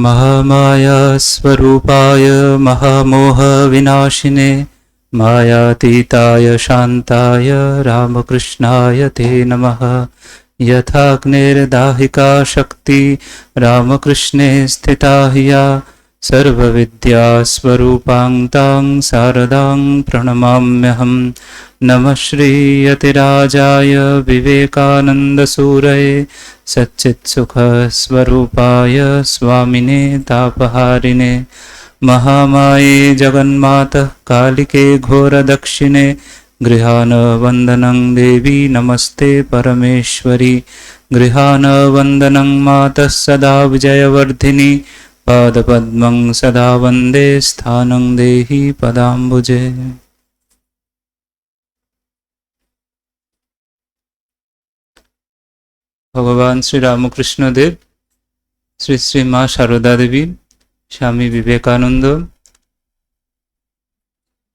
महामाया स्वरूपाय महामोहविनाशिने मायातीताय शान्ताय रामकृष्णाय ते नमः। यथाग्निर्दाहिका शक्ति रामकृष्णे स्थिता हिया सर्वविद्यास्वरूपां तां शारदां प्रणमाम्यहम्। नमः श्रीयतिराजाय विवेकानन्दसूरये सच्चित्सुखस्वरूपाय स्वामिने तापहारिणे महामाये जगन्मातः कालिके घोरदक्षिणे गृहानवन्दनं देवी नमस्ते परमेश्वरी। गृहानवन्दनं मातः सदा विजयवर्धिनी पादपद्मं सदा वन्दे स्थानं देहि पदाम्बुजे। भगवान श्री रामकृष्ण देव, श्री श्री माँ शारदा देवी, स्वामी विवेकानंद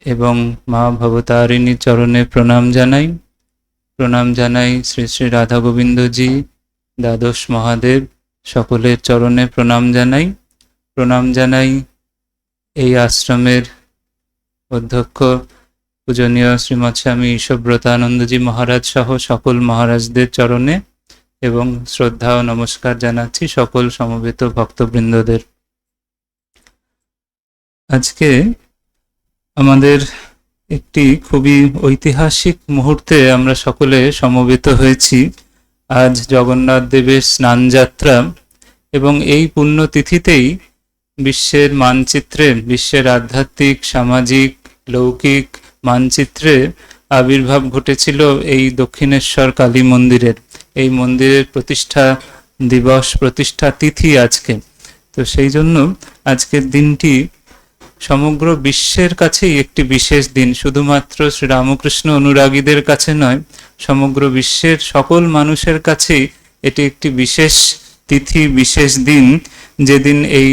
এবং মা ভবতারিণী চরণে প্রণাম জানাই শ্রী শ্রী রাধা গোবিন্দজি, দ্বাদশ মহাদেব সকলের চরণে প্রণাম জানাই এই আশ্রমের অধ্যক্ষ পূজনীয় শ্রীমৎ স্বামী ঈশ্বরব্রতানন্দজি মহারাজ সহ সকল মহারাজদের চরণে এবং শ্রদ্ধা ও নমস্কার জানাচ্ছি সকল সমবেত ভক্তবৃন্দদের। আজকে আমাদের একটি খুবই ঐতিহাসিক মুহূর্তে আমরা সকলে সমবেত হয়েছি। আজ জগন্নাথ দেবের স্নানযাত্রা এবং এই পুণ্যতিথিতেই বিশ্বের মানচিত্রে, বিশ্বের আধ্যাত্মিক, সামাজিক, লৌকিক মানচিত্রে আবির্ভাব ঘটেছিল এই দক্ষিণেশ্বর কালী মন্দিরের। এই মন্দিরের প্রতিষ্ঠা দিবস, প্রতিষ্ঠা তিথি আজকে। তো সেই জন্য আজকের দিনটি সমগ্র বিশ্বের কাছেই একটি বিশেষ দিন। শুধুমাত্র শ্রীরামকৃষ্ণ অনুরাগীদের কাছে নয়, সমগ্র বিশ্বের সকল মানুষের কাছেই এটি একটি বিশেষ তিথি, বিশেষ দিন, যেদিন এই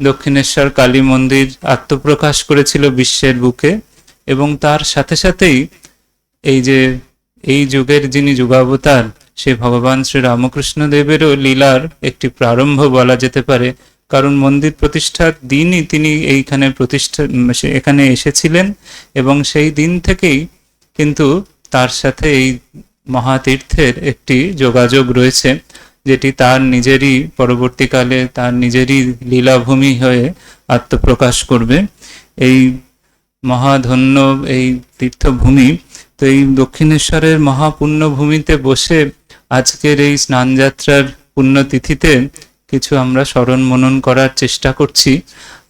দক্ষিণেশ্বর কালী মন্দির আত্মপ্রকাশ করেছিল বিশ্বের বুকে। এবং তার সাথে সাথেই এই যুগের যিনি যুগাবতার, সে ভগবান শ্রী রামকৃষ্ণ দেবেরও লীলার একটি প্রারম্ভ বলা যেতে পারে। কারণ মন্দির প্রতিষ্ঠার দিনই তিনি এখানে এসেছিলেন এবং সেই দিন থেকেই কিন্তু তার সাথে এই মহাতীর্থের একটি যোগাযোগ রয়েছে, যেটি তার নিজেরই পরবর্তীকালে তার নিজেরই লীলাভূমি হয়ে আত্মপ্রকাশ করবে। এই মহাধন্য এই তীর্থভূমি, তো এই দক্ষিণেশ্বরের মহাপুণ্যভূমিতে বসে আজকের এই স্নানযাত্রার পুণ্যতিথিতে কিছু আমরা স্মরণ মনন করার চেষ্টা করছি।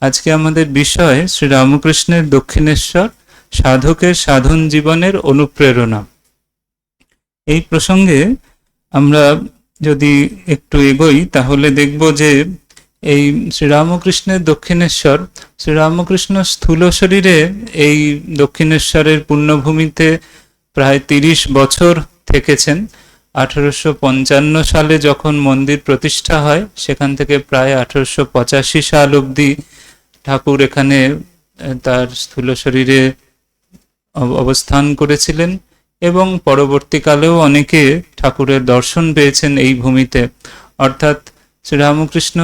আজকে আমাদের বিষয় শ্রীরামকৃষ্ণের দক্ষিণেশ্বর, সাধকের সাধন জীবনের অনুপ্রেরণা। এই প্রসঙ্গে আমরা যদি একটু এগোই তাহলে দেখব যে এই শ্রীরামকৃষ্ণের দক্ষিণেশ্বর, শ্রীরামকৃষ্ণ স্থূল শরীরে এই দক্ষিণেশ্বরের পুণ্যভূমিতে প্রায় 30 বছর থেকেছেন। 1855 সালে যখন মন্দির প্রতিষ্ঠা হয়, সেখান থেকে প্রায় 1885 সাল অবধি ঠাকুর এখানে তার স্থূল শরীরে অবস্থান করেছিলেন এবং পরবর্তীকালেও অনেকে ঠাকুরের দর্শন পেয়েছেন এই ভূমিতে। অর্থাৎ শ্রীরামকৃষ্ণ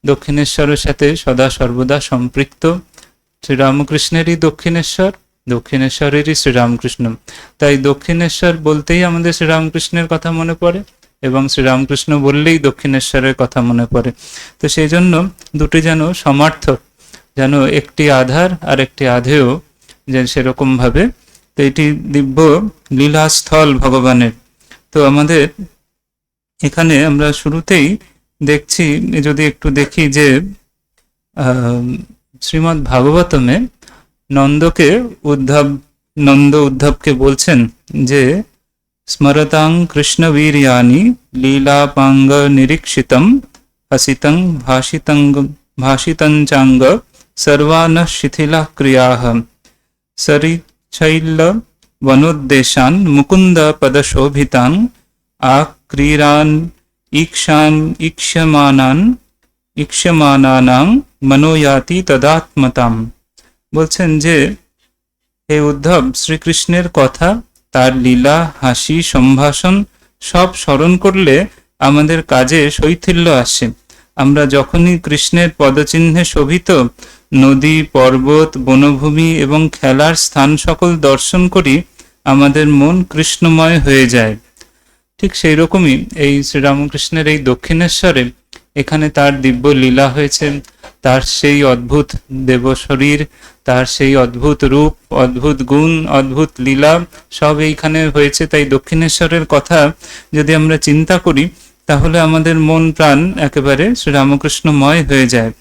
দক্ষিণেশ্বরের সাথে সদা সর্বদা সম্পৃক্ত। শ্রীরামকৃষ্ণেরই দক্ষিণেশ্বর, দক্ষিণেশ্বরেরই শ্রীরামকৃষ্ণ। তাই দক্ষিণেশ্বর বলতেই আমাদের শ্রীরামকৃষ্ণের কথা মনে পড়ে এবং শ্রীরামকৃষ্ণ বললেই দক্ষিণেশ্বরের কথা মনে পড়ে। তো সেই জন্য দুটি যেন সমার্থক, যেন একটি আধার আর একটি আধেয়, যে সেরকম ভাবে। তো এটি দিব্য লীলাস্থল ভগবানের। তো আমাদের এখানে আমরা শুরুতেই দেখছি, যদি একটু দেখি যে শ্রীমদ্ ভাগবতমে নন্দ উদ্ধবকে বলছেন যে স্মরতাং কৃষ্ণবীর্যানি লীলাপাঙ্গ নিরীক্ষিতম হসিতং ভাষিতঞ্চাঙ্গ সর্বান শিথিলা ক্রিয়াহ সরিচ্ছৈল বনোদ্দেশান মুকুন্দ পদশোভিতান আক্রীড়ান ঈক্ষমানানাং মনোয়াতি তদাত্মতাম। বলছেন যে হে উদ্ধব, শ্রীকৃষ্ণের কথা, তার লীলা, হাসি, সম্ভাষণ সব স্মরণ করলে আমাদের কাজে শৈথিল্য আসে। আমরা যখনই কৃষ্ণের পদচিহ্নে শোভিত নদী, পর্বত, বনভূমি এবং খেলার স্থান সকল দর্শন করি, আমাদের মন কৃষ্ণময় হয়ে যায়। ঠিক সেই রকমই এই শ্রীরামকৃষ্ণের এই দক্ষিণেশ্বরে এখানে তার দিব্য লীলা হয়েছে, তার সেই অদ্ভুত দেব শরীর, তার সেই অদ্ভুত রূপ, অদ্ভুত গুণ, অদ্ভুত লীলা সব এইখানে হয়েছে। তাই দক্ষিণেশ্বরের কথা যদি আমরা চিন্তা করি তাহলে আমাদের মন প্রাণ একেবারে শ্রীরামকৃষ্ণময় হয়ে যায়।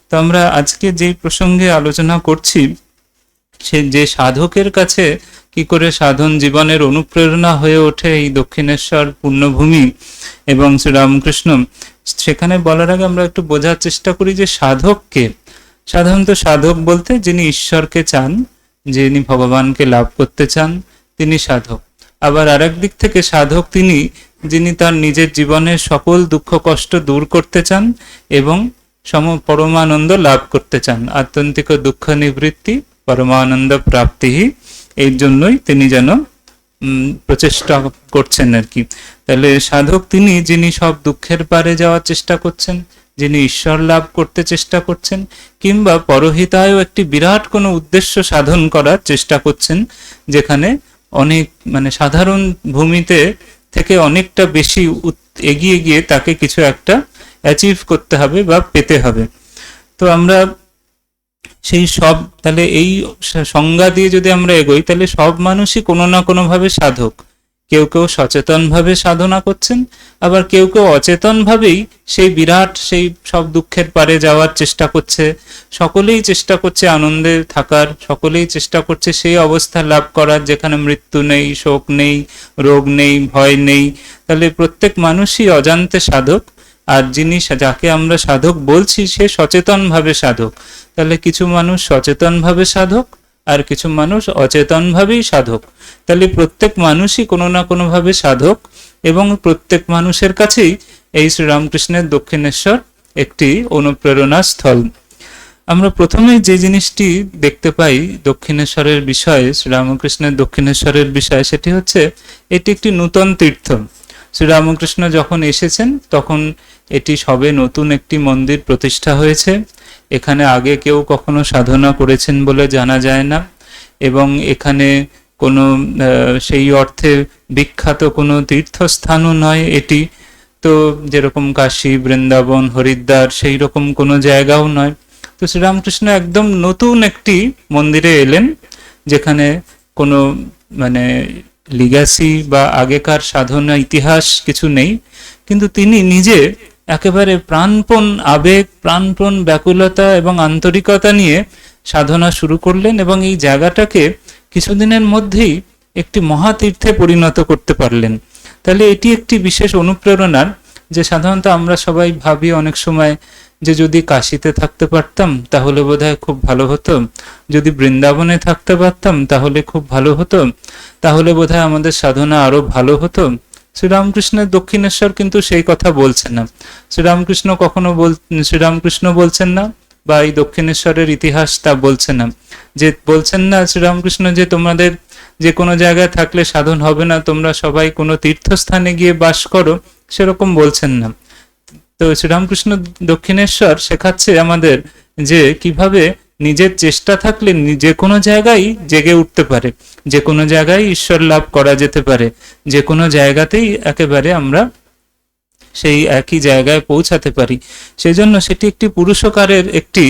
তো আমরা আজকে যেই প্রসঙ্গে আলোচনা করছি, সে যে সাধকের কাছে কি করে সাধন জীবনের অনুপ্রেরণা হয়ে ওঠে এই দক্ষিণেশ্বর পুণ্যভূমি এবং শ্রীরামকৃষ্ণ, সেখানে বলার আগে আমরা একটু বোঝার চেষ্টা করি যে সাধককে, সাধারণত সাধক বলতে যিনি ঈশ্বরকে চান, যিনি ভগবানকে লাভ করতে চান, তিনি সাধক। আবার আরেক দিক থেকে সাধক তিনি যিনি তার নিজের জীবনের সকল দুঃখ কষ্ট দূর করতে চান এবং পরমানন্দ লাভ করতে চান। আত্যন্তিক দুঃখ নিবৃত্তি পরমানন্দ প্রাপ্তি, এর জন্যই তিনি যেন প্রচেষ্টা করছেন আর কি। তাহলে সাধক তিনি যিনি সব দুঃখের পারে যাওয়ার চেষ্টা করছেন, যিনি ঈশ্বর লাভ করতে চেষ্টা করছেন, কিংবা পরহিতায় একটি বিরাট কোনো উদ্দেশ্য সাধন করার চেষ্টা করছেন, যেখানে অনেক সাধারণ ভূমিতে থেকে অনেকটা বেশি এগিয়ে গিয়ে তাকে কিছু একটা অ্যাচিভ করতে হবে বা পেতে হবে। তো আমরা সেই সব, তাহলে এই সংজ্ঞা দিয়ে যদি আমরা এগোই তাহলে সব মানুষই কোনো না কোনো ভাবে সাধক। কেউ কেউ সচেতন ভাবে সাধনা করছেন, আবার কেউ কেউ অচেতন ভাবেই সেই বিরাট সেই সব দুঃখের পারে যাওয়ার চেষ্টা করছে। সকলেই চেষ্টা করছে আনন্দে থাকার, সকলেই চেষ্টা করছে সেই অবস্থা লাভ করার যেখানে মৃত্যু নেই, শোক নেই, রোগ নেই, ভয় নেই। তাহলে প্রত্যেক মানুষই অজান্তে সাধক, আর যিনি যাকে আমরা সাধক বলছি সে সচেতন ভাবে সাধক। তাহলে কিছু মানুষ সচেতন ভাবে সাধক আর কিছু মানুষ অচেতন ভাবেই সাধক। তাহলে প্রত্যেক মানুষই কোনো না কোনো ভাবে সাধক এবং প্রত্যেক মানুষের কাছেই এই শ্রীরামকৃষ্ণের দক্ষিণেশ্বর একটি অনুপ্রেরণা স্থল। আমরা প্রথমে যে জিনিসটি দেখতে পাই দক্ষিণেশ্বরের বিষয়ে, শ্রীরামকৃষ্ণের দক্ষিণেশ্বরের বিষয়ে, সেটি হচ্ছে এটি একটি নূতন তীর্থ। শ্রীরামকৃষ্ণ যখন এসেছেন তখন এটি সবে নতুন একটি মন্দির প্রতিষ্ঠা হয়েছে। এখানে আগে কেউ কখনো সাধনা করেছেন বলে জানা যায় না, এবং এখানে কোনো সেই অর্থে বিখ্যাত কোনো তীর্থস্থানও নয় এটি। তো যেরকম কাশী, বৃন্দাবন, হরিদ্বার সেই রকম কোনো জায়গাও নয়। তো শ্রীরামকৃষ্ণ একদম নতুন একটি মন্দিরে এলেন, যেখানে কোনো লিগ্যাসি বা আগেকার সাধনা ইতিহাস কিছু নেই, কিন্তু তিনি নিজে একেবারে প্রাণপণ আবেগ, প্রাণপণ ব্যাকুলতা এবং আন্তরিকতা নিয়ে সাধনা শুরু করলেন এবং এই জায়গাটাকে কিছুদিনের মধ্যেই একটি মহাতীর্থে পরিণত করতে পারলেন। তাহলে এটি একটি বিশেষ অনুপ্রেরণার, যে সাধারণত আমরা সবাই ভাবি অনেক সময় যে যদি কাশীতে থাকতে পারতাম তাহলে বোধহয় খুব ভালো হতো, যদি বৃন্দাবনে থাকতে পারতাম তাহলে খুব ভালো হতো, তাহলে বোধহয় আমাদের সাধনা আরো ভালো হতো। শ্রীরামকৃষ্ণের দক্ষিণেশ্বর কিন্তু সেই কথা বলছেন না। শ্রীরামকৃষ্ণ বলছেন না, বা এই দক্ষিণেশ্বরের ইতিহাস তা বলছে না। যে বলছেন না শ্রীরামকৃষ্ণ যে তোমাদের যে কোনো জায়গায় থাকলে সাধন হবে না, তোমরা সবাই কোনো তীর্থস্থানে গিয়ে বাস করো, সেরকম বলছেন না। তো শ্রীরামকৃষ্ণ দক্ষিণেশ্বর শেখাচ্ছে আমাদের যে কিভাবে নিজের চেষ্টা থাকলে যে কোনো জায়গায় জেগে উঠতে পারে, যে কোনো জায়গায় ঈশ্বর লাভ করা যেতে পারে, যে কোনো জায়গাতেই একেবারে আমরা সেই একই জায়গায় পৌঁছাতে পারি। সেই জন্য সেটি একটি পুরুষকারের একটি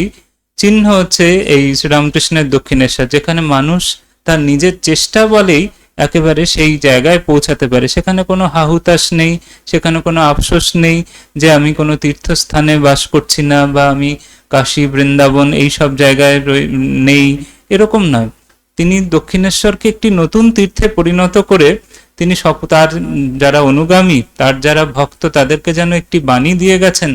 চিহ্ন হচ্ছে এই শ্রীরামকৃষ্ণের দক্ষিণেশ্বর, যেখানে মানুষ তার নিজের চেষ্টা বলেই একেবারে সেই জায়গায় পৌঁছাতে পারে। সেখানে কোনো হাহুতাশ নেই, সেখানে কোনো আফসোস নেই যে আমি কোনো তীর্থস্থানে বাস করছি না, বা আমি কাশী, বৃন্দাবন এই সব জায়গায় নেই, এরকম নয়। তিনি দক্ষিণেশ্বরকে একটি নতুন তীর্থে পরিণত করে তিনি তার যারা অনুগামী, তার যারা ভক্ত, তাদেরকে যেন একটি বাণী দিয়ে গেছেন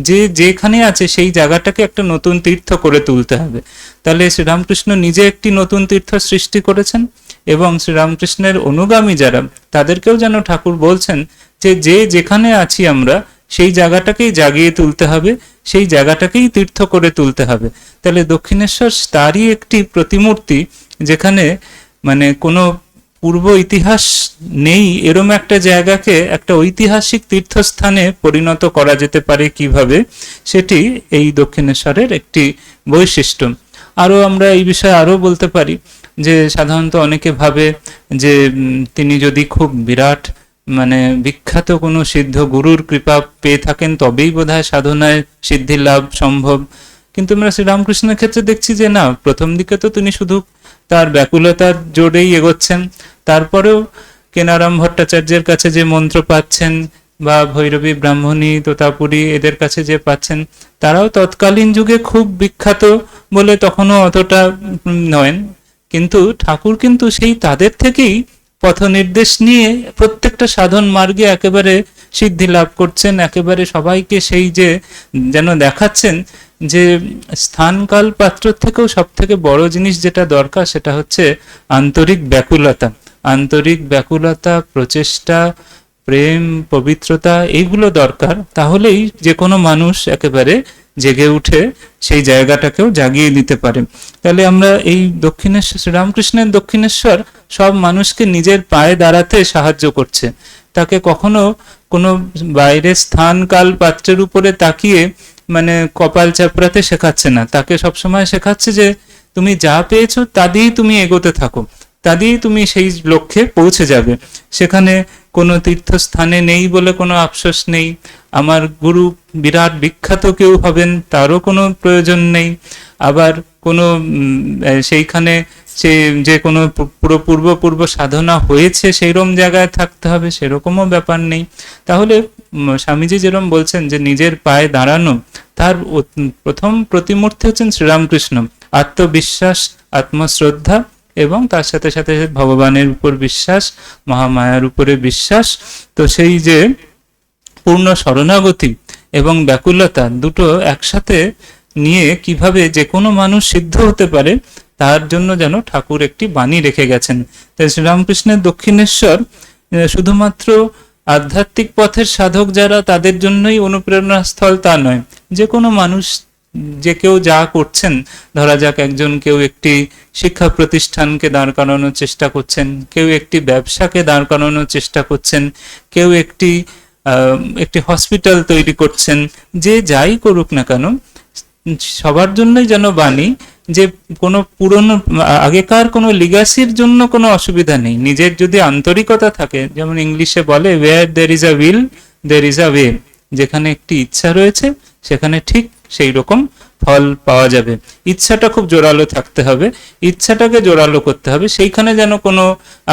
যে যেখানে আছে সেই জায়গাটাকে একটা নতুন তীর্থ করে তুলতে হবে। তাহলে শ্রীরামকৃষ্ণ নিজে একটি নতুন তীর্থ সৃষ্টি করেছেন এবং শ্রীরামকৃষ্ণের অনুগামী যারা, তাদেরকেও যেন ঠাকুর বলছেন যে যেখানে আছি আমরা সেই জায়গাটাকেই জাগিয়ে তুলতে হবে, সেই জায়গাটাকেই তীর্থ করে তুলতে হবে। তাহলে দক্ষিণেশ্বর তারই একটি প্রতিমূর্তি, যেখানে কোনো পূর্ব ইতিহাস নেই এরম একটা জায়গাকে একটা ঐতিহাসিক তীর্থস্থানে পরিণত করা যেতে পারে কিভাবে, সেটি এই দক্ষিণেশ্বরের একটি বৈশিষ্ট্য। আরও আমরা এই বিষয়ে আরও বলতে পারি যে সাধারণত অনেকে ভাবে যে তিনি যদি খুব বিরাট মানে বিখ্যাত কোনো সিদ্ধ গুরুর কৃপা পেয়ে থাকেন তবেই বোধহয় সাধনায় সিদ্ধি লাভ সম্ভব। কিন্তু আমরা শ্রীরামকৃষ্ণের ক্ষেত্রে দেখছি যে না, প্রথম দিকে তো তিনি শুধু তার ব্যাকুলতার জোরেই এগোচ্ছেন, তারপরেও কেনারাম ভট্টাচার্যের কাছে যে মন্ত্র পাচ্ছেন বা ভৈরবী ব্রাহ্মণী তোতাপুরী এদের কাছে যে পাচ্ছেন, তারাও তৎকালীন যুগে খুব বিখ্যাত বলে তখনও অতটা নয়, কিন্তু ঠাকুর কিন্তু সেই তাদের থেকেই পথ নির্দেশ নিয়ে প্রত্যেকটা সাধন মার্গে একেবারে সিদ্ধি লাভ করছেন, একেবারে সবাইকে সেই যে যেন দেখাচ্ছেন যে স্থানকাল পাত্র থেকেও সব থেকে বড় জিনিস যেটা দরকার সেটা হচ্ছে আন্তরিক ব্যাকুলতা। আন্তরিক ব্যাকুলতা, প্রচেষ্টা, প্রেম, পবিত্রতা, এইগুলো দরকার। তাহলেই যে কোনো মানুষ একেবারে জেগে উঠে সেই জায়গাটাকেও জাগিয়ে দিতে পারে। তাহলে আমরা এই দক্ষিণেশ্বর, শ্রীরামকৃষ্ণের দক্ষিণেশ্বর সব মানুষকে নিজের পায়ে দাঁড়াতে সাহায্য করছে। তাকে কখনো কোনো বাইরের স্থান কাল পাত্রের উপরে তাকিয়ে মানে কপাল চাপড়াতে শেখাচ্ছে না, তাকে সবসময় শেখাচ্ছে যে তুমি যা পেয়েছো তা দিয়েই তুমি এগোতে থাকো, তা দিয়েই তুমি সেই লক্ষ্যে পৌঁছে যাবে। সেখানে কোনো তীর্থস্থানে নেই বলে কোনো আফসোস নেই, আমার গুরু বিরাট বিখ্যাত কেউ হবেন তারও কোনো প্রয়োজন নেই, আবার কোনো সেইখানে সে যে কোনো পুরো পূর্ব সাধনা হয়েছে সেইরকম জায়গায় থাকতে হবে সেরকমও ব্যাপার নেই। তাহলে স্বামীজি যেরকম বলছেন যে নিজের পায়ে দাঁড়ানো, তার প্রথম প্রতিমূর্তি হচ্ছেন শ্রীরামকৃষ্ণ। আত্মবিশ্বাস, আত্মশ্রদ্ধা এবং তার সাথে সাথে ভগবানের উপর বিশ্বাস, মহামায়ার উপরে বিশ্বাস। তো সেই যে পূর্ণ শরণাগতি এবং ব্যাকুলতা দুটো একসাথে নিয়ে কিভাবে যে কোনো মানুষ সিদ্ধ হতে পারে তার জন্য যেন ঠাকুর একটি বাণী রেখে গেছেন। তাই শ্রীরামকৃষ্ণের দক্ষিণেশ্বর শুধুমাত্র আধ্যাত্মিক পথের সাধক যারা তাদের জন্যই অনুপ্রেরণা স্থল তা নয়, যে কোনো মানুষ যে কেউ যা করছেন, ধরা যাক কেউ একটি শিক্ষা প্রতিষ্ঠানকে দাঁড় করানোর চেষ্টা করছেন, কেউ একটি ব্যবসাকে দাঁড় করানোর চেষ্টা করছেন, কেউ একটি হসপিটাল তৈরি করছেন, যে যাই করুক না কেন সবার জন্যই যেন বাণী যে কোনো পুরনো আগেকার কোনো লিগাসির জন্য কোনো অসুবিধা নেই। নিজের যদি আন্তরিকতা থাকে, যেমন ইংলিশে বলে where there is a will there is a way, যেখানে একটি ইচ্ছা রয়েছে সেখানে ঠিক সেই রকম ফল পাওয়া যাবে। ইচ্ছাটা খুব জোরালো থাকতে হবে, ইচ্ছাটাকে জোরালো করতে হবে, সেইখানে যেন কোনো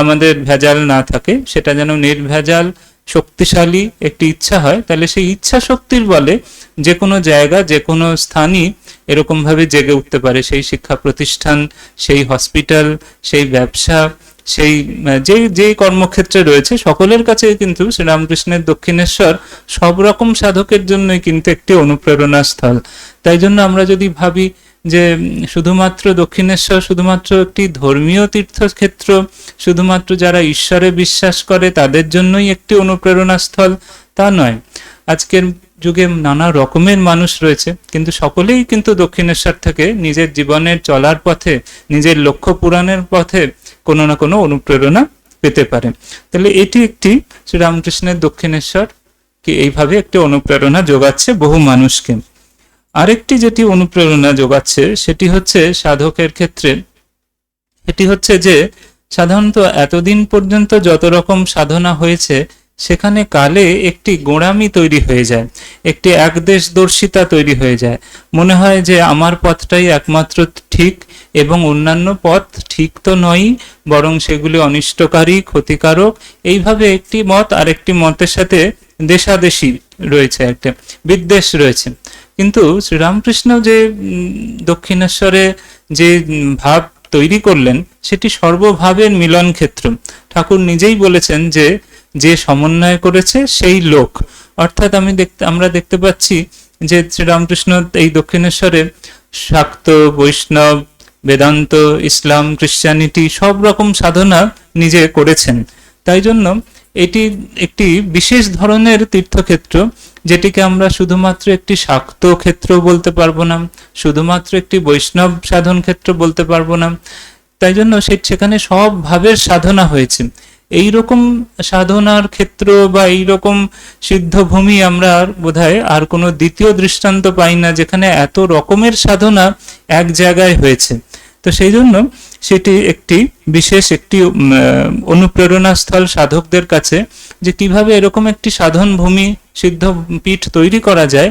আমাদের ভেজাল না থাকে, সেটা যেন নির্ভেজাল শক্তিশালী একটি ইচ্ছা হয়। তাহলে সেই ইচ্ছা শক্তির বলে যে কোনো জায়গা, যে কোনো স্থানই এরকম ভাবে জেগে উঠতে পারে। সেই শিক্ষা প্রতিষ্ঠান, সেই হসপিটাল, সেই ব্যবসা, সেই যে কর্মক্ষেত্রে রয়েছে সকলের কাছে কিন্তু শ্রীরামকৃষ্ণের দক্ষিণেশ্বর সব রকম সাধকের জন্যই কিন্তু একটি অনুপ্রেরণা স্থল। তাই জন্য আমরা যদি ভাবি যে শুধুমাত্র দক্ষিণেশ্বর শুধুমাত্র একটি ধর্মীয় তীর্থক্ষেত্র, শুধুমাত্র যারা ঈশ্বরে বিশ্বাস করে তাদের জন্যই একটি অনুপ্রেরণা স্থল, তা নয়। আজকের যুগে নানা রকমের মানুষ রয়েছে, কিন্তু সকলেই কিন্তু দক্ষিণেশ্বর থেকে নিজের জীবনের চলার পথে, নিজের লক্ষ্য পূরণের পথে কোনো না কোনো অনুপ্রেরণা পেতে পারে। তাহলে এটি একটি শ্রীরামকৃষ্ণের দক্ষিণেশ্বর কি এইভাবে একটি অনুপ্রেরণা যোগাচ্ছে বহু মানুষকে। আরেকটি যেটি অনুপ্রেরণা যোগাচ্ছে সেটি হচ্ছে সাধকের ক্ষেত্রে, এটি হচ্ছে যে সাধারণত এতদিন পর্যন্ত যত রকম সাধনা হয়েছে সেখানে কালে একটি গোঁড়ামি তৈরি হয়ে যায়, একটি একদেশদর্শিতা তৈরি হয়ে যায়। মনে হয় যে আমার পথটাই একমাত্র ঠিক এবং অন্যান্য পথ ঠিক তো নয়ই, বরং সেগুলি অনিষ্টকারী, ক্ষতিকারক। এইভাবে একটি মত আরেকটি মতের সাথে দেশাদেশি রয়েছে, একটা বিদ্বেষ রয়েছে। কিন্তু শ্রীরামকৃষ্ণ যে দক্ষিণেশ্বরে যে ভাব তৈরি করলেন সেটি সর্বভাবের মিলন ক্ষেত্র। ঠাকুর নিজেই বলেছেন যে সমন্বয় করেছে সেই লোক, অর্থাৎ আমরা দেখতে পাচ্ছি যে শ্রীরামকৃষ্ণ এই দক্ষিণেশ্বরে শাক্ত, বৈষ্ণব, বেদান্ত, ইসলাম, খ্রিস্টানিটি সব রকম সাধনা নিজে করেছেন। তাই জন্য এটি একটি বিশেষ ধরনের তীর্থক্ষেত্র, যেটিকে আমরা শুধুমাত্র একটি শাক্ত ক্ষেত্র বলতে পারবো না, শুধুমাত্র একটি বৈষ্ণব সাধন ক্ষেত্র বলতে পারবো না। তাই জন্য সেখানে সব ভাবের সাধনা হয়েছে। এই রকম সাধনার ক্ষেত্র বা এই রকম সিদ্ধভূমি আমরা বোধহয় আর কোনো দ্বিতীয় দৃষ্টান্ত পাই না যেখানে এত রকমের সাধনা এক জায়গায় হয়েছে। তো সেই জন্য সেটি একটি বিশেষ একটি অনুপ্রেরণা স্থল সাধকদের কাছে, যে কিভাবে এরকম একটি সাধন ভূমি সিদ্ধ পীঠ তৈরি করা যায়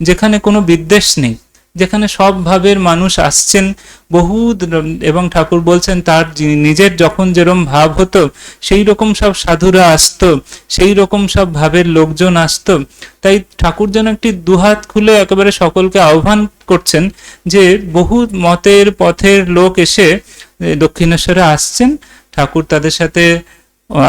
যেখানে কোনো বিদ্বেষ নেই, যেখানে সব ভাবের মানুষ আসছেন বহু, এবং ঠাকুর বলছেন তার নিজের যখন যেরকম ভাব হতো সেই রকম সব সাধুরা আসতো, সেই রকম সব ভাবের লোকজন আসতো। তাই ঠাকুর যেন একটি দুহাত খুলে একেবারে সকলকে আহ্বান করছেন যে বহু মতের পথের লোক এসে দক্ষিণেশ্বরে আসছেন, ঠাকুর তাদের সাথে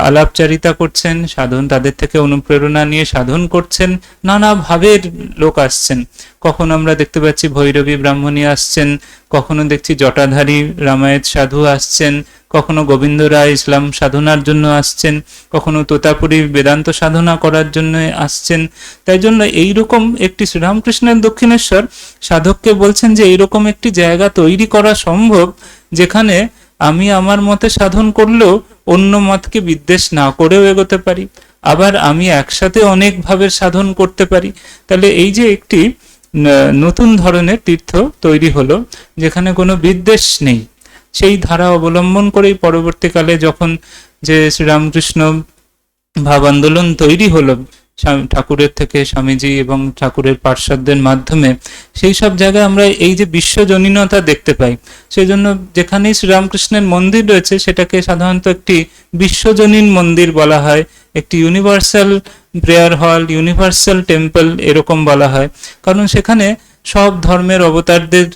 আলাপচারিতা করছেন, সাধন তাদের থেকে অনুপ্রেরণা নিয়ে সাধন করছেন, নানা ভাবের লোক আসছেন। কখনো আমরা দেখতে পাচ্ছি ভৈরবী ব্রাহ্মণী আসছেন, কখনো দেখছি জটাধারী রামায়ত সাধু আসছেন, কখনো গোবিন্দ রায় ইসলাম সাধনার জন্য আসছেন, কখনো তোতাপুরী বেদান্ত সাধনা করার জন্য আসছেন। তাই জন্য এইরকম একটি শ্রীরামকৃষ্ণের দক্ষিণেশ্বর সাধককে বলছেন যে এইরকম একটি জায়গা তৈরি করা সম্ভব যেখানে আমি আমার মতে সাধন করলেও অন্য মতকে বিদ্বেষ না করেও এগোতে পারি, আবার আমি একসাথে অনেক ভাবের সাধন করতে পারি। তাহলে এই যে একটি নতুন ধরনের তীর্থ তৈরি হলো যেখানে কোনো বিদ্বেষ নেই, সেই ধারা অবলম্বন করেই পরবর্তীকালে যখন যে শ্রীরামকৃষ্ণ ভাব আন্দোলন তৈরি হলো ঠাকুরের থেকে স্বামীজি এবং ঠাকুরের পার্ষদদের মাধ্যমে, সেই সব জায়গায় আমরা এই যে বিশ্বজনীনতা দেখতে পাই। সেই জন্য যেখানেই শ্রীরামকৃষ্ণের মন্দির রয়েছে সেটাকে সাধারণত একটি বিশ্বজনীন মন্দির বলা হয়, একটি ইউনিভার্সাল প্রেয়ার হল, ইউনিভার্সাল টেম্পল এরকম বলা হয়, কারণ সেখানে সব ধর্মের অবতারদের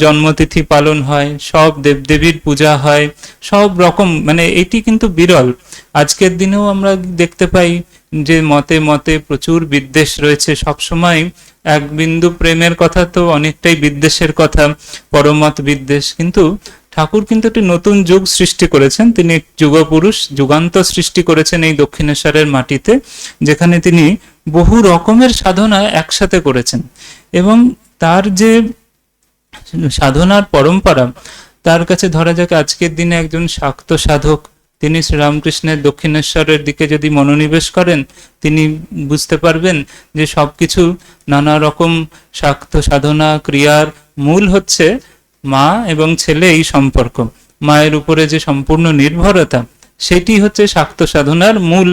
জন্মতিথি পালন হয়, সব দেবদেবীর পূজা হয়, সব রকম, মানে এটি কিন্তু বিরল। আজকের দিনেও আমরা দেখতে পাই যে মতে মতে প্রচুর বিদ্বেষ রয়েছে, সবসময় এক বিন্দু প্রেমের কথা তো অনেকটাই বিদ্বেষের কথা, পরমত বিদ্বেষ। কিন্তু ঠাকুর কিন্তু একটি নতুন যুগ সৃষ্টি করেছেন, তিনি যুগপুরুষ, যুগান্ত সৃষ্টি করেছেন এই দক্ষিণেশ্বরের মাটিতে, যেখানে তিনি বহু রকমের সাধনা একসাথে করেছেন। এবং তার যে সাধনার পরম্পরা, তার কাছে ধরা যাক আজকের দিনে একজন শাক্ত সাধক তিনি শ্রীরামকৃষ্ণের দক্ষিণেশ্বরের দিকে যদি মনোনিবেশ করেন, তিনি বুঝতে পারবেন যে সবকিছু নানা রকম শাক্ত সাধনা ক্রিয়ার মূল হচ্ছে মা এবং ছেলে, এই সম্পর্ক, মায়ের উপরে যে সম্পূর্ণ নির্ভরতা, সেটি হচ্ছে শাক্ত সাধনার মূল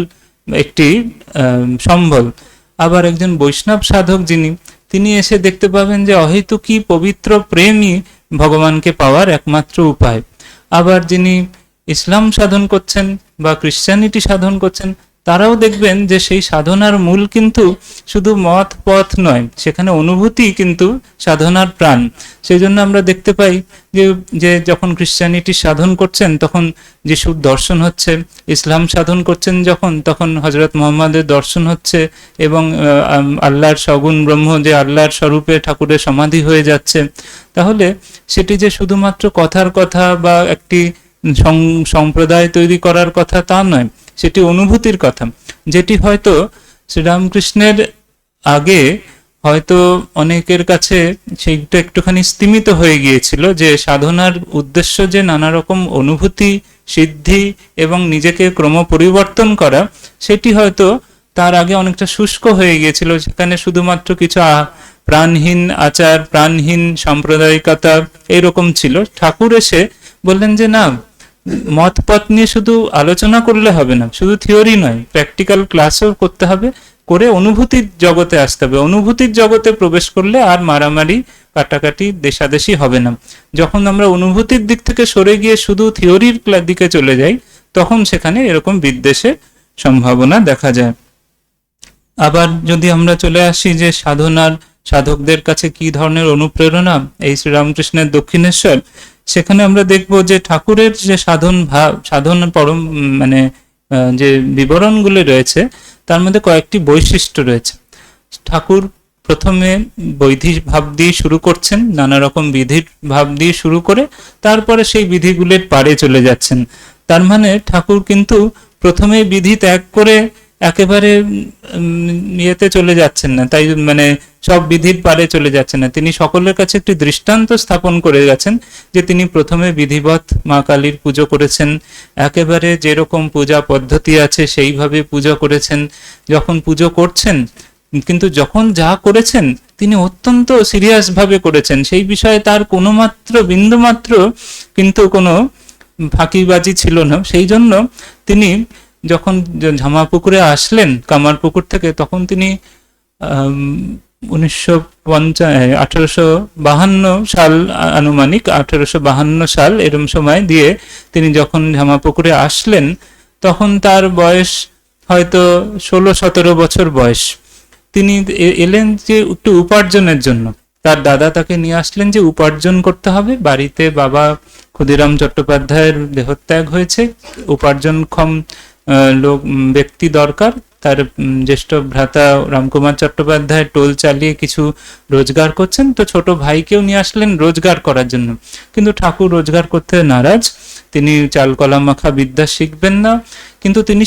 একটি সম্বল। আবার একজন বৈষ্ণব সাধক যিনি, তিনি এসে দেখতে পাবেন যে অহেতুকী পবিত্র প্রেমই ভগবানকে পাওয়ার একমাত্র উপায়। আবার যিনি ইসলাম সাধন করছেন বা ক্রিশ্চিয়ানিটি সাধন করছেন, তারাও দেখবেন যে সেই সাধনার মূল কিন্তু শুধু মত পথ নয়, সেখানে অনুভূতি কিন্তু সাধনার প্রাণ। সেই জন্য আমরা দেখতে পাই যে যখন ক্রিশ্চিয়ানিটি সাধন করছেন তখন যিশুর দর্শন হচ্ছে, ইসলাম সাধন করছেন যখন, তখন হযরত মুহাম্মদের দর্শন হচ্ছে, এবং আল্লাহর সগুণ ব্রহ্ম যে আল্লাহর স্বরূপে ঠাকুরের সমাধি হয়ে যাচ্ছে। তাহলে সেটি যে শুধুমাত্র কথার কথা বা একটি সম্প্রদায় তৈরি করার কথা তা নয়, সেটি অনুভূতির কথা, যেটি হয়তো শ্রীরামকৃষ্ণের আগে হয়তো অনেকের কাছে সেইটা একটুখানি স্তিমিত হয়ে গিয়েছিল, যে সাধনার উদ্দেশ্য যে নানা রকম অনুভূতি সিদ্ধি এবং নিজেকে ক্রম পরিবর্তন করা, সেটি হয়তো তার আগে অনেকটা শুষ্ক হয়ে গিয়েছিল, সেখানে শুধুমাত্র কিছু প্রাণহীন আচার, প্রাণহীন সাম্প্রদায়িকতা এরকম ছিল। ঠাকুর এসে বললেন যে না, মত পথ নিয়ে শুধু আলোচনা করলে হবে না, শুধু থিওরি নয়, প্র্যাকটিক্যাল ক্লাসও করতে হবে, করে অনুভূতির জগতে আসতে হবে। অনুভূতির জগতে প্রবেশ করলে আর মারামারি কাটাকাটি দেশাদেশি হবে না। যখন আমরা অনুভূতির দিক থেকে সরে গিয়ে শুধু থিওরির দিকে চলে যাই, তখন সেখানে এরকম বিদ্বেষের সম্ভাবনা দেখা যায়। আবার যদি আমরা চলে আসি যে সাধকদের কাছে কি ধরনের অনুপ্রেরণা এই শ্রীরামকৃষ্ণের দক্ষিণেশ্বর, সেখানে আমরা দেখব যে ঠাকুরের যে সাধন পরম যে বিবরণগুলো রয়েছে, তার মধ্যে কয়েকটি বৈশিষ্ট্য রয়েছে। ঠাকুর প্রথমে বৈধি ভাব দিয়ে শুরু করছেন, নানা রকম বিধির ভাব দিয়ে শুরু করে তারপরে সেই বিধিগুলোর পারে চলে যাচ্ছেন। তার মানে ঠাকুর কিন্তু প্রথমে বিধি ত্যাগ করে একেবারে ইয়েতে চলে যাচ্ছেন না, তাই মানে সব বিধির পারে চলে যাচ্ছেন না। তিনি সকলের কাছে একটি দৃষ্টান্ত স্থাপন করে গেছেন যে তিনি প্রথমে বিধিবৎ মা কালীর পুজো করেছেন, একেবারে যেরকম পূজা পদ্ধতি আছে সেইভাবে পুজো করেছেন। যখন পুজো করছেন, কিন্তু যখন যা করেছেন তিনি অত্যন্ত সিরিয়াস ভাবে করেছেন, সেই বিষয়ে তার কোনো মাত্র বিন্দুমাত্র কিন্তু কোনো ফাঁকিবাজি ছিল না। সেই জন্য তিনি যখন ঝামাপুকুরে আসলেন কামারপুকুর থেকে, তখন তিনি 1852 সাল, আনুমানিক 1852 সাল এরম সময় দিয়ে তিনি যখন ঝামাপুকুরে আসলেন, তখন তার বয়স হয়তো 16-17 বছর বয়স। তিনি এলেন যে একটু উপার্জনের জন্য। তার দাদা তাকে নিয়ে আসলেন যে উপার্জন করতে হবে, বাড়িতে বাবা ক্ষুদিরাম চট্টোপাধ্যায়ের দেহত্যাগ হয়েছে, উপার্জনক্ষম ব্যক্তি দরকার। তার জ্যেষ্ঠ ভ্রাতা রামকুমার চট্টোপাধ্যায় টোল চালিয়ে কিছু রোজগার করছেন, তো ছোট ভাইকেও নিয়ে আসলেন রোজগার করার জন্য। কিন্তু ঠাকুর রোজগার করতে নারাজ, তিনি চালকলা মাখা বিদ্যা শিখবেন না। কিন্তু তিনি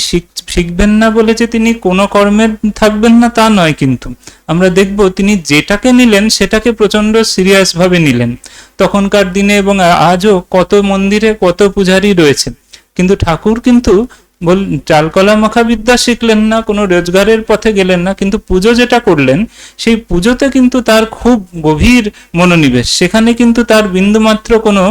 শিখবেন না বলে যে তিনি কোনো কর্মে থাকবেন না তা নয়, কিন্তু আমরা দেখব তিনি যেটাকে নিলেন সেটাকে প্রচন্ড সিরিয়াস ভাবে নিলেন। তখনকার দিনে এবং আজও কত মন্দিরে কত পূজারী রয়েছে, কিন্তু ঠাকুর কিন্তু চালকলা মাখা বিদ্যা শিখলেন না, কোনো রোজগারের পথে গেলেন না, কিন্তু পুজো যেটা করলেন সেই পুজোতে কিন্তু তার খুব গভীর মনোনিবেশ। সেখানে কিন্তু তার বিন্দুমাত্র কোনো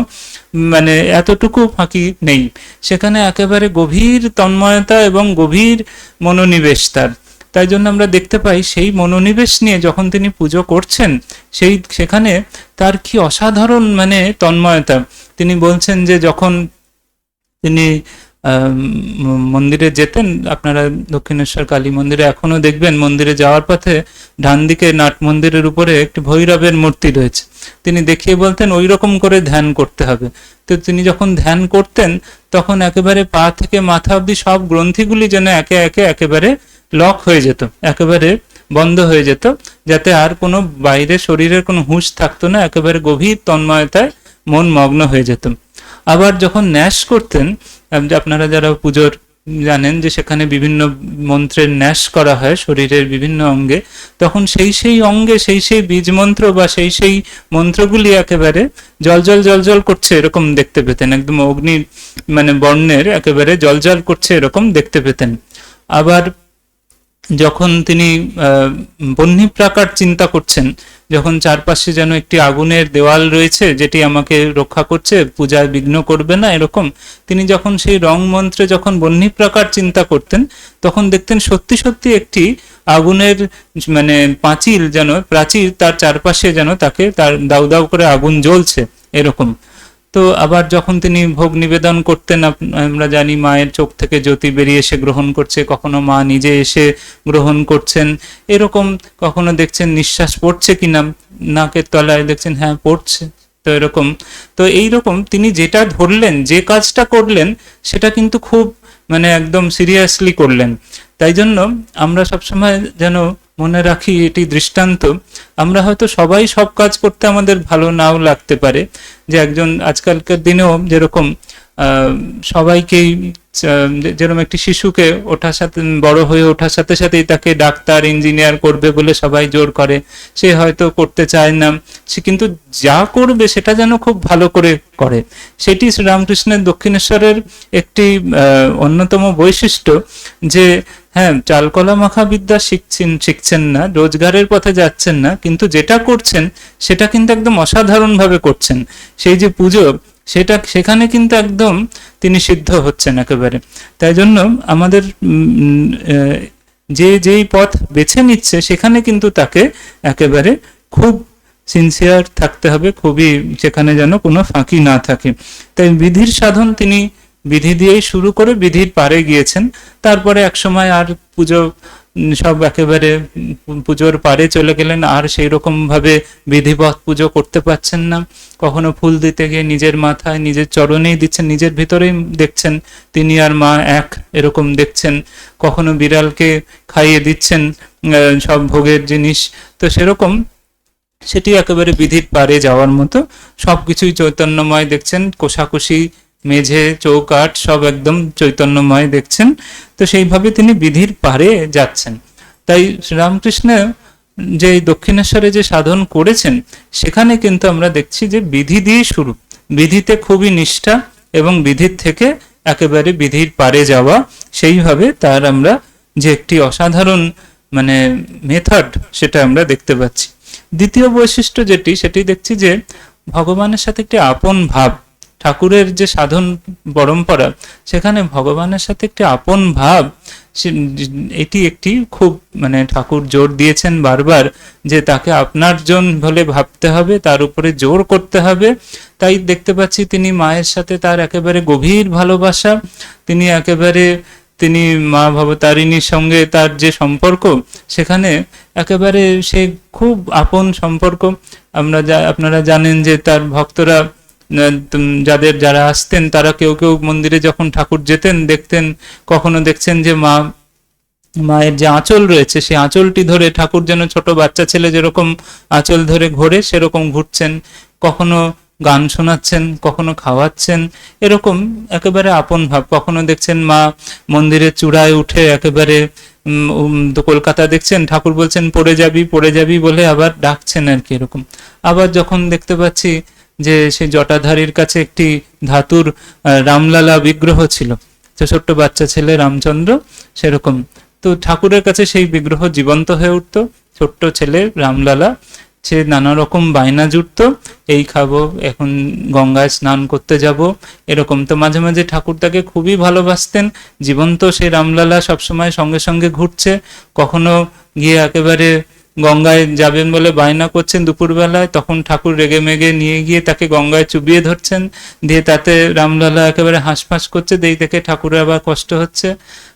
মানে এতটুকু ফাঁকি নেই, সেখানে একেবারে গভীর তন্ময়তা এবং গভীর মনোনিবেশ তার। তাই জন্য আমরা দেখতে পাই সেই মনোনিবেশ নিয়ে যখন তিনি পুজো করছেন, সেখানে তার কি অসাধারণ মানে তন্ময়তা। তিনি বলছেন যে যখন তিনি মন্দিরে যেতেন, আপনারা দক্ষিণেশ্বর কালী মন্দিরে এখনো দেখবেন মন্দিরে যাওয়ার পথে ডান দিকে নাট মন্দিরের উপরে একটি ভৈরবের মূর্তি রয়েছে। তিনি দেখিয়ে বলতেন ওই রকম করে ধ্যান করতে হবে। তো তিনি যখন ধ্যান করতেন তখন একেবারে পা থেকে মাথা অবধি সব গ্রন্থিগুলি যেন একে একে একেবারে লক হয়ে যেত, একেবারে বন্ধ হয়ে যেত, যাতে আর কোনো বাইরে শরীরের কোনো হুঁশ থাকতো না, একেবারে গভীর তন্ময়তায় মন মগ্ন হয়ে যেত। আবার যখন ন্যাস করতেন, আপনারা যারা পুজোর জানেন যে সেখানে বিভিন্ন মন্ত্রের ন্যাস করা হয় শরীরের বিভিন্ন অঙ্গে, তখন সেই অঙ্গে সেই বীজ মন্ত্র বা সেই মন্ত্রগুলি একেবারে জল করছে এরকম দেখতে পেতেন, একদম অগ্নি মানে বর্ণের একেবারে জল করছে এরকম দেখতে পেতেন। আবার যখন তিনি বহ্নি প্রাকার চিন্তা করছেন, যখন চারপাশে যেন একটি আগুনের দেওয়াল রয়েছে যেটি আমাকে রক্ষা করছে, পূজায় বিঘ্ন করবে না, এরকম তিনি যখন সেই রং মন্ত্রে যখন বহ্নি প্রাকার চিন্তা করতেন, তখন দেখতেন সত্যি সত্যি একটি আগুনের মানে প্রাচীর তার চারপাশে যেন তাকে তার দাউ দাউ করে আগুন জ্বলছে এরকম। তো আবার যখন তিনি ভোগ নিবেদন করতেন, আমরা জানি মায়ের চোখ থেকে জ্যোতি বেরিয়ে এসে গ্রহণ করছে, কখনো মা নিজে এসে গ্রহণ করছেন, এরকম কখনো দেখছেন নিঃশ্বাস পড়ছে কিনা, নাকের তলায় দেখছেন হ্যাঁ পড়ছে, তো এরকম। তো এইরকম তিনি যেটা ধরলেন, যে কাজটা করলেন, সেটা কিন্তু খুব মানে একদম সিরিয়াসলি করলেন। তাই জন্য আমরা সবসময় যেন মনে রাখি এটি দৃষ্টান্ত। আমরা হয়তো সবাই সব কাজ করতে আমাদের ভালো নাও লাগতে পারে, যে একজন আজকালকার দিনেও যেরকম সবাইকেই যেরকম একটি শিশুকে বড় হয়ে ওঠার সাথে সাথেই তাকে ডাক্তার ইঞ্জিনিয়ার করবে বলে সবাই জোর করে, সে হয়তো করতে চায় না, সে কিন্তু যা করবে সেটা যেন খুব ভালো করে করে। সেটি শ্রীরামকৃষ্ণের দক্ষিণেশ্বরের একটি অন্যতম বৈশিষ্ট্য, যে হ্যাঁ চালকলা মাখা বিদ্যা শিখছেন না, রোজগারের পথে যাচ্ছেন না, কিন্তু যেটা করছেন সেটা কিন্তু একদম অসাধারণ ভাবে করছেন। সেই যে পুজো, সেখানে কিন্তু একদম তিনি সিদ্ধ হচ্ছেন একেবারে। তাই জন্য আমাদের যেই পথ বেছে নিচ্ছে সেখানে কিন্তু তাকে একেবারে খুব সিনসিয়ার থাকতে হবে, খুবই, সেখানে যেন কোনো ফাঁকি না থাকে। তাই বিধির সাধন তিনি বিধি দিয়েই শুরু করে বিধির পারে গিয়েছেন। তারপরে একসময় আর পুজো সব একেবারে পুজোর পারে চলে গেলেন, আর সেই রকম ভাবে বিধিবৎ পুজো করতে পারছেন না। কখনো ফুল দিতে গিয়ে নিজের মাথায় নিজের চরণেই দিচ্ছেন, নিজের ভিতরেই দেখছেন তিনি আর মা এক, এরকম দেখছেন। কখনো বিড়ালকে খাইয়ে দিচ্ছেন সব ভোগের জিনিস, তো সেরকম সেটি একেবারে বিধির পারে যাওয়ার মতো। সবকিছুই চৈতন্যময় দেখছেন, কোষাকুষি মেঝে চৌকাঠ সব একদম চৈতন্যময় দেখছেন। তো সেইভাবে তিনি বিধির পারে যাচ্ছেন। তাই শ্রীরামকৃষ্ণ যে দক্ষিণেশ্বরে যে সাধন করেছেন, সেখানে কিন্তু আমরা দেখছি যে বিধি দিয়ে শুরু, বিধিতে খুবই নিষ্ঠা এবং বিধির থেকে একেবারে বিধির পারে যাওয়া, সেইভাবে তার আমরা যে একটি অসাধারণ মানে মেথড, সেটা আমরা দেখতে পাচ্ছি। দ্বিতীয় বৈশিষ্ট্য যেটি, সেটি দেখছি যে ভগবানের সাথে একটি আপন ভাব। ঠাকুরের যে সাধন পরম্পরা, সেখানে ভগবানের সাথে একটি আপন ভাব, এটি একটি খুব মানে ঠাকুর জোর দিয়েছেন বারবার যে তাকে আপনার জন বলে ভাবতে হবে, তার উপরে জোর করতে হবে। তাই দেখতে পাচ্ছি তিনি মায়ের সাথে তার একেবারে গভীর ভালোবাসা, তিনি মা ভবতারিণীর সঙ্গে তার যে সম্পর্ক, সেখানে একেবারে সে খুব আপন সম্পর্ক। আপনারা জানেন যে তার ভক্তরা যারা আসতেন, তারা কেউ কেউ মন্দিরে যখন ঠাকুর যেতেন, দেখতেন কখনো দেখছেন যে মায়ের যে আঁচল রয়েছে, সেই আঁচলটি ধরে ঠাকুর যেন ছোট বাচ্চা ছেলে যেরকম আঁচল ধরে ঘোরে সেরকম ঘুরছেন, কখনো গান শোনাচ্ছেন, কখনো খাওয়াচ্ছেন, এরকম একেবারে আপন ভাব। কখনো দেখছেন মা মন্দিরের চূড়ায় উঠে একেবারে কলকাতা দেখছেন, ঠাকুর বলছেন পড়ে যাবি বলে আবার ডাকছেন আর কি, এরকম। আবার যখন দেখতে পাচ্ছি যে সেই জটাধারীর কাছে একটি ধাতুর রামলালা বিগ্রহ ছিল, তো ছোট্ট বাচ্চা ছেলে রামচন্দ্র সেরকম, তো ঠাকুরের কাছে সেই বিগ্রহ জীবন্ত হয়ে উঠতো। ছোট্ট ছেলে রামলালা, সে নানা রকম বায়না জুটতো, এই খাবো, এখন গঙ্গায় স্নান করতে যাব, এরকম। তো মাঝে মাঝে ঠাকুর তাকে খুবই ভালোবাসতেন। জীবন্ত সেই রামলালা সবসময় সঙ্গে সঙ্গে ঘুরছে, কখনো গিয়ে একেবারে গঙ্গায় যাবেন বলে বায়না করছেন দুপুরবেলায়, তখন ঠাকুর রেগে মেগে নিয়ে গিয়ে তাকে গঙ্গায় চুবিয়ে ধরছেন, দিয়ে তাতে রামলালা একেবারে হাঁসফাঁস করছে, দেই থেকে ঠাকুরের আবার কষ্ট হচ্ছে।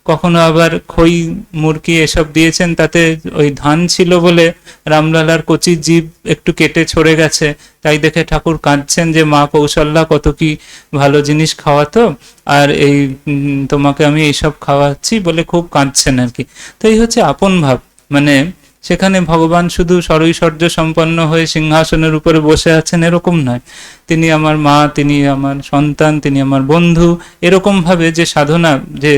কখনো আবার খই মুরকি এসব দিয়েছেন, তাতে ওই ধান ছিল বলে রামলালার কচি জীব একটু কেটে ছড়ে গেছে, তাই দেখে ঠাকুর কাঁদছেন যে মা কৌশল্যা কত কি ভালো জিনিস খাওয়াতো, আর এই তোমাকে আমি এইসব খাওয়াচ্ছি বলে খুব কাঁদছেন আর কি। তো এই হচ্ছে আপন ভাব। মানে সেখানে ভগবান শুধু সরৈশ্বর্য সম্পন্ন হয়ে সিংহাসনের উপরে বসে আছেন এরকম নয়, তিনি আমার মা, তিনি আমার সন্তান, তিনি আমার বন্ধু, এরকম ভাবে যে সাধনা, যে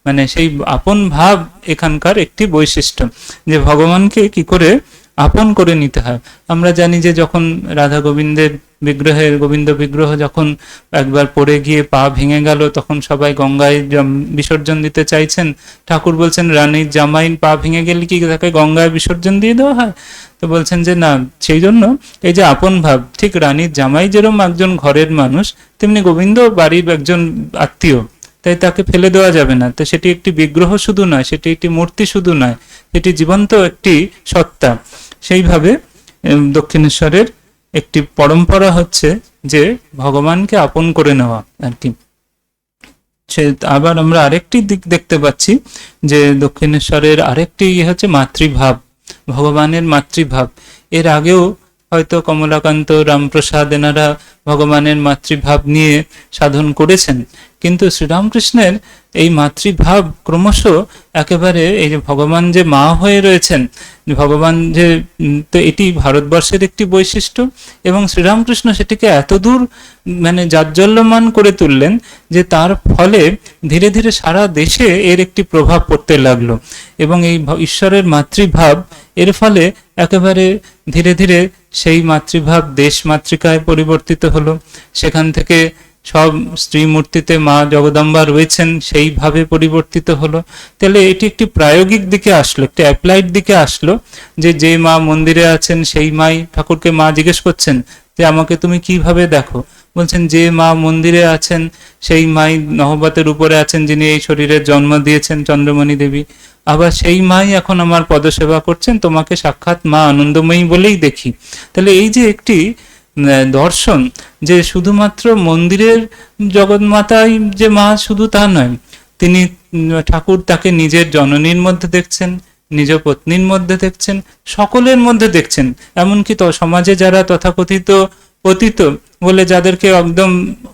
মানে সেই আপন ভাব এখানকার একটি বৈশিষ্ট্য, যে ভগবানকে কি করে আপন করে নিতে হয়। আমরা জানি যে যখন রাধা গোবিন্দ বিগ্রহ যখন একবার পড়ে গিয়ে পা ভেঙে গেল, তখন সবাই গঙ্গায় বিসর্জন দিতে চাইছেন। ঠাকুর বলছেন রানীর জামাই পা ভেঙে গেলে কি তাকে গঙ্গায় বিসর্জন দিয়ে দেওয়া হয়? তো বলছেন যে না, সেই জন্য এই যে আপন ভাব, ঠিক রানীর জামাই যেরকম একজন ঘরের মানুষ, তেমনি গোবিন্দ বাড়ির একজন আত্মীয়, তাই তাকে ফেলে দেওয়া যাবে না। তো সেটি একটি বিগ্রহ শুধু নয়, সেটি একটি মূর্তি শুধু নয়, এটি জীবন্ত একটি সত্তা। সেইভাবে দক্ষিণেশ্বরের একটি পরম্পরা হচ্ছে যে ভগবানকে আপন করে নেওয়া আর কি। সে আবার আমরা আরেকটি দিক দেখতে পাচ্ছি যে দক্ষিণেশ্বরের আরেকটি হচ্ছে মাতৃভাব, ভগবানের মাতৃভাব। এর আগেও হয়তো কমলাকান্ত, রামপ্রসাদ এনারা ভগবানের মাতৃভাব নিয়ে সাধন করেছেন, কিন্তু শ্রীরামকৃষ্ণের এই মাতৃভাব ক্রমশ একেবারে এই যে ভগবান যে মা হয়ে রয়েছেন, ভগবান যে, তো এটি ভারতবর্ষের একটি বৈশিষ্ট্য, এবং শ্রীরামকৃষ্ণ সেটিকে এতদূর মানে জাজ্জল্যমান করে তুললেন যে তার ফলে ধীরে ধীরে সারা দেশে এর একটি প্রভাব পড়তে লাগলো, এবং এই ঈশ্বরের মাতৃভাব এর ফলে একেবারে ধীরে ধীরে সেই মাতৃভাব দেশ মাতৃকায় পরিবর্তিত হলো। সেখান থেকে সব স্ত্রী মূর্তিতে মা জগদম্বা রয়েছেন সেইভাবে পরিবর্তিত হলো। তাহলে এটি একটি প্রায়োগিক দিকে আসলো, একটি অ্যাপ্লাইড দিকে আসলো, যে মা মন্দিরে আছেন সেই মাই ঠাকুরকে মা জিজ্ঞেস করছেন যে আমাকে তুমি কিভাবে দেখো? বলছেন যে মা মন্দিরে আছেন সেই মাই নহবতের উপরে আছেন, যিনি এই শরীরের জন্ম দিয়েছেন, চন্দ্রমণি দেবী। আবার সেই মাই এখন আমার পদসেবা করছেন, তোমাকে সাক্ষাৎ মা আনন্দময়ী বলেই দেখি। তাহলে এই যে একটি দর্শন, যে শুধুমাত্র মন্দিরের জগন্মাতাই যে মা শুধু তা নয়, তিনি ঠাকুর তাকে নিজের জননীর মধ্যে দেখছেন, নিজ পত্নীর মধ্যে দেখছেন, সকলের মধ্যে দেখছেন। এমনকি তো সমাজে যারা তথাকথিত পতিত বলে যাদেরকে একদম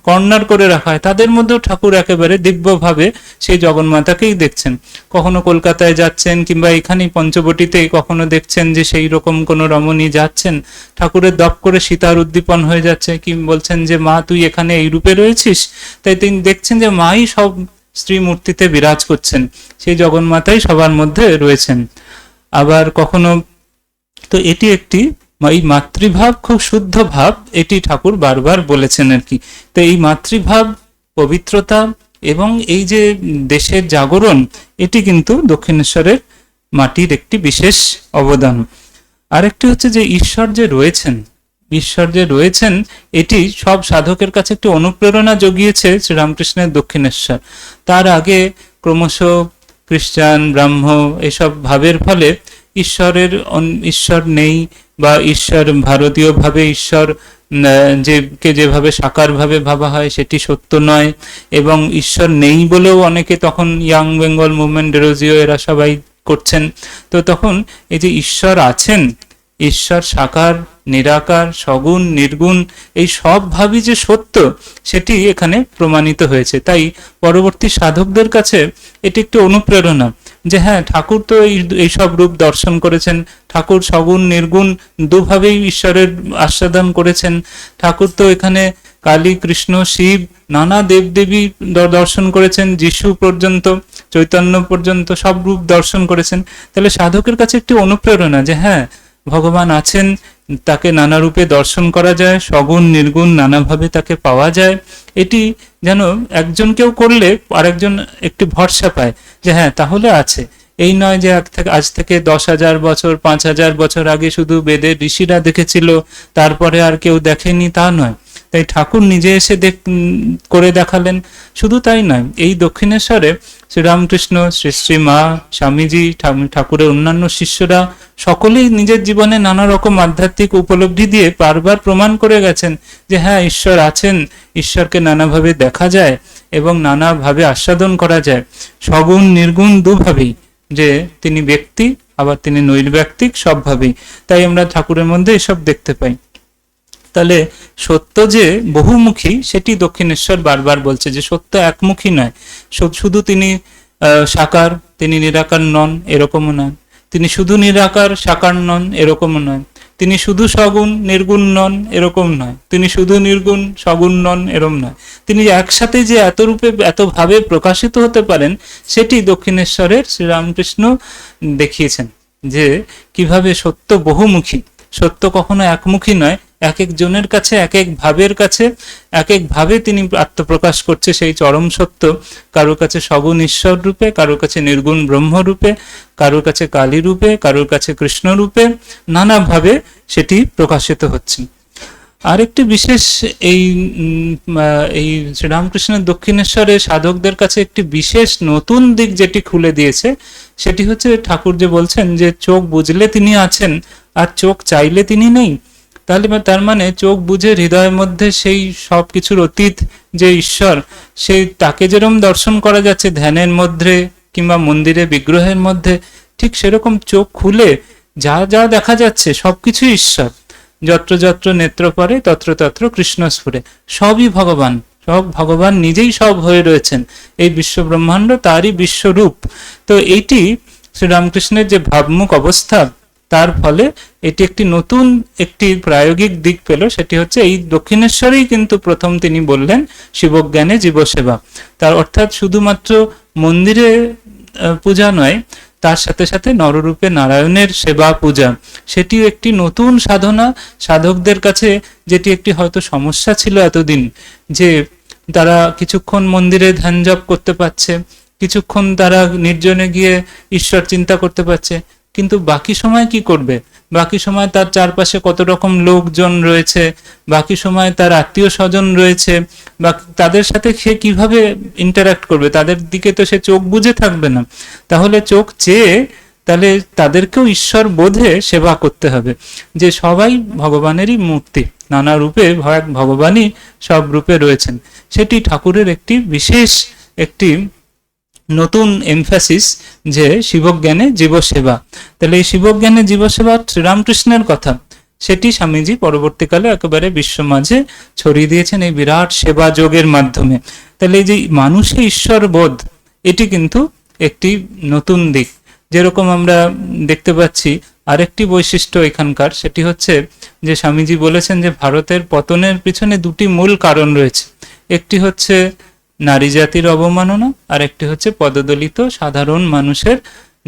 কর্নার করে রাখা হয়, তাদের মধ্যেও ঠাকুর একেবারে দিব্যভাবে সেই জগন্মাতাকেই দেখছেন। কখনো কলকাতায় যাচ্ছেন কিংবা এখানেই পঞ্চবটিতেই কখনো দেখছেন যে সেই রকম কোনো রমণী যাচ্ছেন, ঠাকুরের দপ করে সীতার উদ্দীপন হয়ে যাচ্ছে, কি বলছেন যে মা তুই এখানে এই রূপে রয়েছিস। তাই তিনি দেখছেন যে মাই সব স্ত্রী মূর্তিতে বিরাজ করছেন, সেই জগন্মাতাই সবার মধ্যে রয়েছেন। আবার কখনো তো এটি একটি এই মাতৃভাব খুব শুদ্ধ ভাব, এটি ঠাকুর বারবার বলেছেন আর কি। তো এই মাতৃভাব, পবিত্রতা এবং এই যে দেশের জাগরণ, এটি কিন্তু দক্ষিণেশ্বরের মাটির একটি বিশেষ অবদান। আরেকটি হচ্ছে যে ঈশ্বর যে রয়েছেন এটি সব সাধকের কাছে একটি অনুপ্রেরণা জুগিয়েছে শ্রীরামকৃষ্ণের দক্ষিণেশ্বর। তার আগে ক্রমশ খ্রিস্টান, ব্রাহ্ম এসব ভাবের ফলে ঈশ্বর নেই, বা ঈশ্বর ভারতীয় ভাবে ঈশ্বর যেভাবে সাকার ভাবে ভাবা হয় সেটি সত্য নয়, এবং ঈশ্বর নেই বলেও অনেকে তখন ইয়াং বেঙ্গল মুভমেন্ট, ডেরোজিও এরা সবাই করছেন। তো তখন এই যে ঈশ্বর আছেন, ঈশ্বর সাকার, নিরাকার, সগুণ, নির্গুণ, এই সব ভাবই যে সত্য সেটি এখানে প্রমাণিত হয়েছে। তাই পরবর্তী সাধকদের কাছে এটি একটি অনুপ্রেরণা যে হ্যাঁ, ঠাকুর তো এই সব রূপ দর্শন করেছেন, ঠাকুর সগুণ নির্গুণ দুভাবেই ঈশ্বরের আস্বাদন করেছেন, ঠাকুর তো এখানে কালী, কৃষ্ণ, শিব, নানা দেবদেবী দর্শন করেছেন, যিশু পর্যন্ত, চৈতন্য পর্যন্ত সব রূপ দর্শন করেছেন। তাহলে সাধকের কাছে একটি অনুপ্রেরণা যে হ্যাঁ, ভগবান আছেন, তাকে নানা রূপে দর্শন করা যায়, সগুণ নির্গুণ নানাভাবে তাকে পাওয়া যায়। এটি যেন একজন কেউ করলে আরেকজন একটি ভরসা পায় যে হ্যাঁ তাহলে আছে। এই নয় যে আজ থেকে 10,000 বছর, 5,000 বছর আগে শুধু বেদের ঋষিরা দেখেছিল, তারপরে আর কেউ দেখেনি, তা নয়। তাই ঠাকুর নিজে এসে করে দেখালেন। শুধু তাই নয়, এই দক্ষিণেশ্বরে শ্রীরামকৃষ্ণ, শ্রী শ্রী মা, স্বামীজি, ঠাকুরের অন্যান্য শিষ্যরা সকলেই নিজের জীবনে নানা রকম আধ্যাত্মিক উপলব্ধি দিয়ে বারবার প্রমাণ করে গেছেন যে হ্যাঁ, ঈশ্বর আছেন, ঈশ্বরকে নানাভাবে দেখা যায় এবং নানাভাবে আস্বাদন করা যায়, সগুণ নির্গুণ দুভাবেই, যে তিনি ব্যক্তি আবার তিনি নৈর্ব্যক্তিক সবভাবেই। তাই আমরা ঠাকুরের মধ্যে এসব দেখতে পাই। তাহলে সত্য যে বহুমুখী সেটি দক্ষিণেশ্বর বারবার বলছে, যে সত্য একমুখী নয়। শুধু তিনি সাকার, তিনি নিরাকার নন এরকমও নয়, তিনি শুধু নিরাকার সাকার নন এরকমও নয়, তিনি শুধু সগুণ নির্গুণ নন এরকম নয়, তিনি শুধু নির্গুণ সগুণ নন এরকম নয়, তিনি একসাথে যে এত রূপে এত ভাবে প্রকাশিত হতে পারেন সেটি দক্ষিণেশ্বরের শ্রীরামকৃষ্ণ দেখিয়েছেন, যে কিভাবে সত্য বহুমুখী, সত্য কখনো একমুখী নয়, এক একজনের কাছে এক এক ভাবের কাছে এক এক ভাবে তিনি আত্মপ্রকাশ করছে সেই চরম সত্য। কারোর কাছে সগুণ ঈশ্বর রূপে, কারোর কাছে নির্গুণ ব্রহ্ম রূপে, কারোর কাছে কালী রূপে, কারোর কাছে কৃষ্ণ রূপে, নানাভাবে সেটি প্রকাশিত হচ্ছে। আরেকটি বিশেষ এই শ্রীরামকৃষ্ণের দক্ষিণেশ্বরে সাধকদের কাছে একটি বিশেষ নতুন দিক যেটি খুলে দিয়েছে, সেটি হচ্ছে ঠাকুর যে বলছেন যে চোখ বুঝলে তিনি আছেন আর চোখ চাইলে তিনি নেই। তাহলে তার মানে চোখ বুঝে হৃদয়ের মধ্যে সেই সব কিছুর অতীত যে ঈশ্বর, সেই তাকে যেরকম দর্শন করা যাচ্ছে ধ্যানের মধ্যে কিংবা মন্দিরে বিগ্রহের মধ্যে, ঠিক সেরকম চোখ খুলে যা যা দেখা যাচ্ছে সবকিছু ঈশ্বর। যত্র যত্র নেত্র পরে তত্র তত্র কৃষ্ণ স্ফুরে, সবই ভগবান, সব ভগবান নিজেই সব হয়ে রয়েছেন, এই বিশ্ব ব্রহ্মাণ্ড তারই বিশ্বরূপ। তো এইটি শ্রীরামকৃষ্ণের যে ভাবমুখ অবস্থা, তার ফলে এটি একটি নতুন একটি প্রায়োগিক দিক পেল। সেটি হচ্ছে এই দক্ষিণেশ্বরেই কিন্তু প্রথম তিনি বললেন শিবজ্ঞানে জীবসেবা। তার অর্থাৎ শুধুমাত্র মন্দিরে পূজা নয়, তার সাথে সাথে নররূপে নারায়ণের সেবা পূজা, সেটিও একটি নতুন সাধনা সাধকদের কাছে, যেটি একটি হয়তো সমস্যা ছিল এতদিন, যে তারা কিছুক্ষণ মন্দিরে ধ্যান জপ করতে পারছে, কিছুক্ষণ তারা নির্জনে গিয়ে ঈশ্বর চিন্তা করতে পারছে, কিন্তু বাকি সময় কি করবে? বাকি সময় তার চারপাশে কত রকম লোকজন রয়েছে, বাকি সময় তার আত্মীয় স্বজন রয়েছে, বা তাদের সাথে সে কিভাবে ইন্টারাক্ট করবে? তাদের দিকে তো সে চোখ বুঝে থাকবে না। তাহলে চোখ চেয়ে তাহলে তাদেরকেও ঈশ্বর বোধে সেবা করতে হবে, যে সবাই ভগবানেরই মূর্তি, নানা রূপে ভগবানই সব রূপে রয়েছেন। সেটি ঠাকুরের একটি বিশেষ একটি নতুন এমফাসিস, যে শিবজ্ঞানে জীবসেবা। তাহলে এই শিবজ্ঞানে জীবসেবা শ্রীরামকৃষ্ণের কথা, সেটি স্বামীজি পরবর্তীকালে একেবারে বিশ্ব মাঝে ছড়িয়ে দিয়েছেন এই বিরাট সেবা যোগের মাধ্যমে। তাহলে এই যে মানুষে ঈশ্বর বোধ, এটি কিন্তু একটি নতুন দিক। যেরকম আমরা দেখতে পাচ্ছি আরেকটি বৈশিষ্ট্য এখানকার, সেটি হচ্ছে যে স্বামীজি বলেছেন যে ভারতের পতনের পিছনে দুটি মূল কারণ রয়েছে। একটি হচ্ছে নারী জাতির অবমাননা, আর একটি হচ্ছে পদদলিত সাধারণ মানুষের,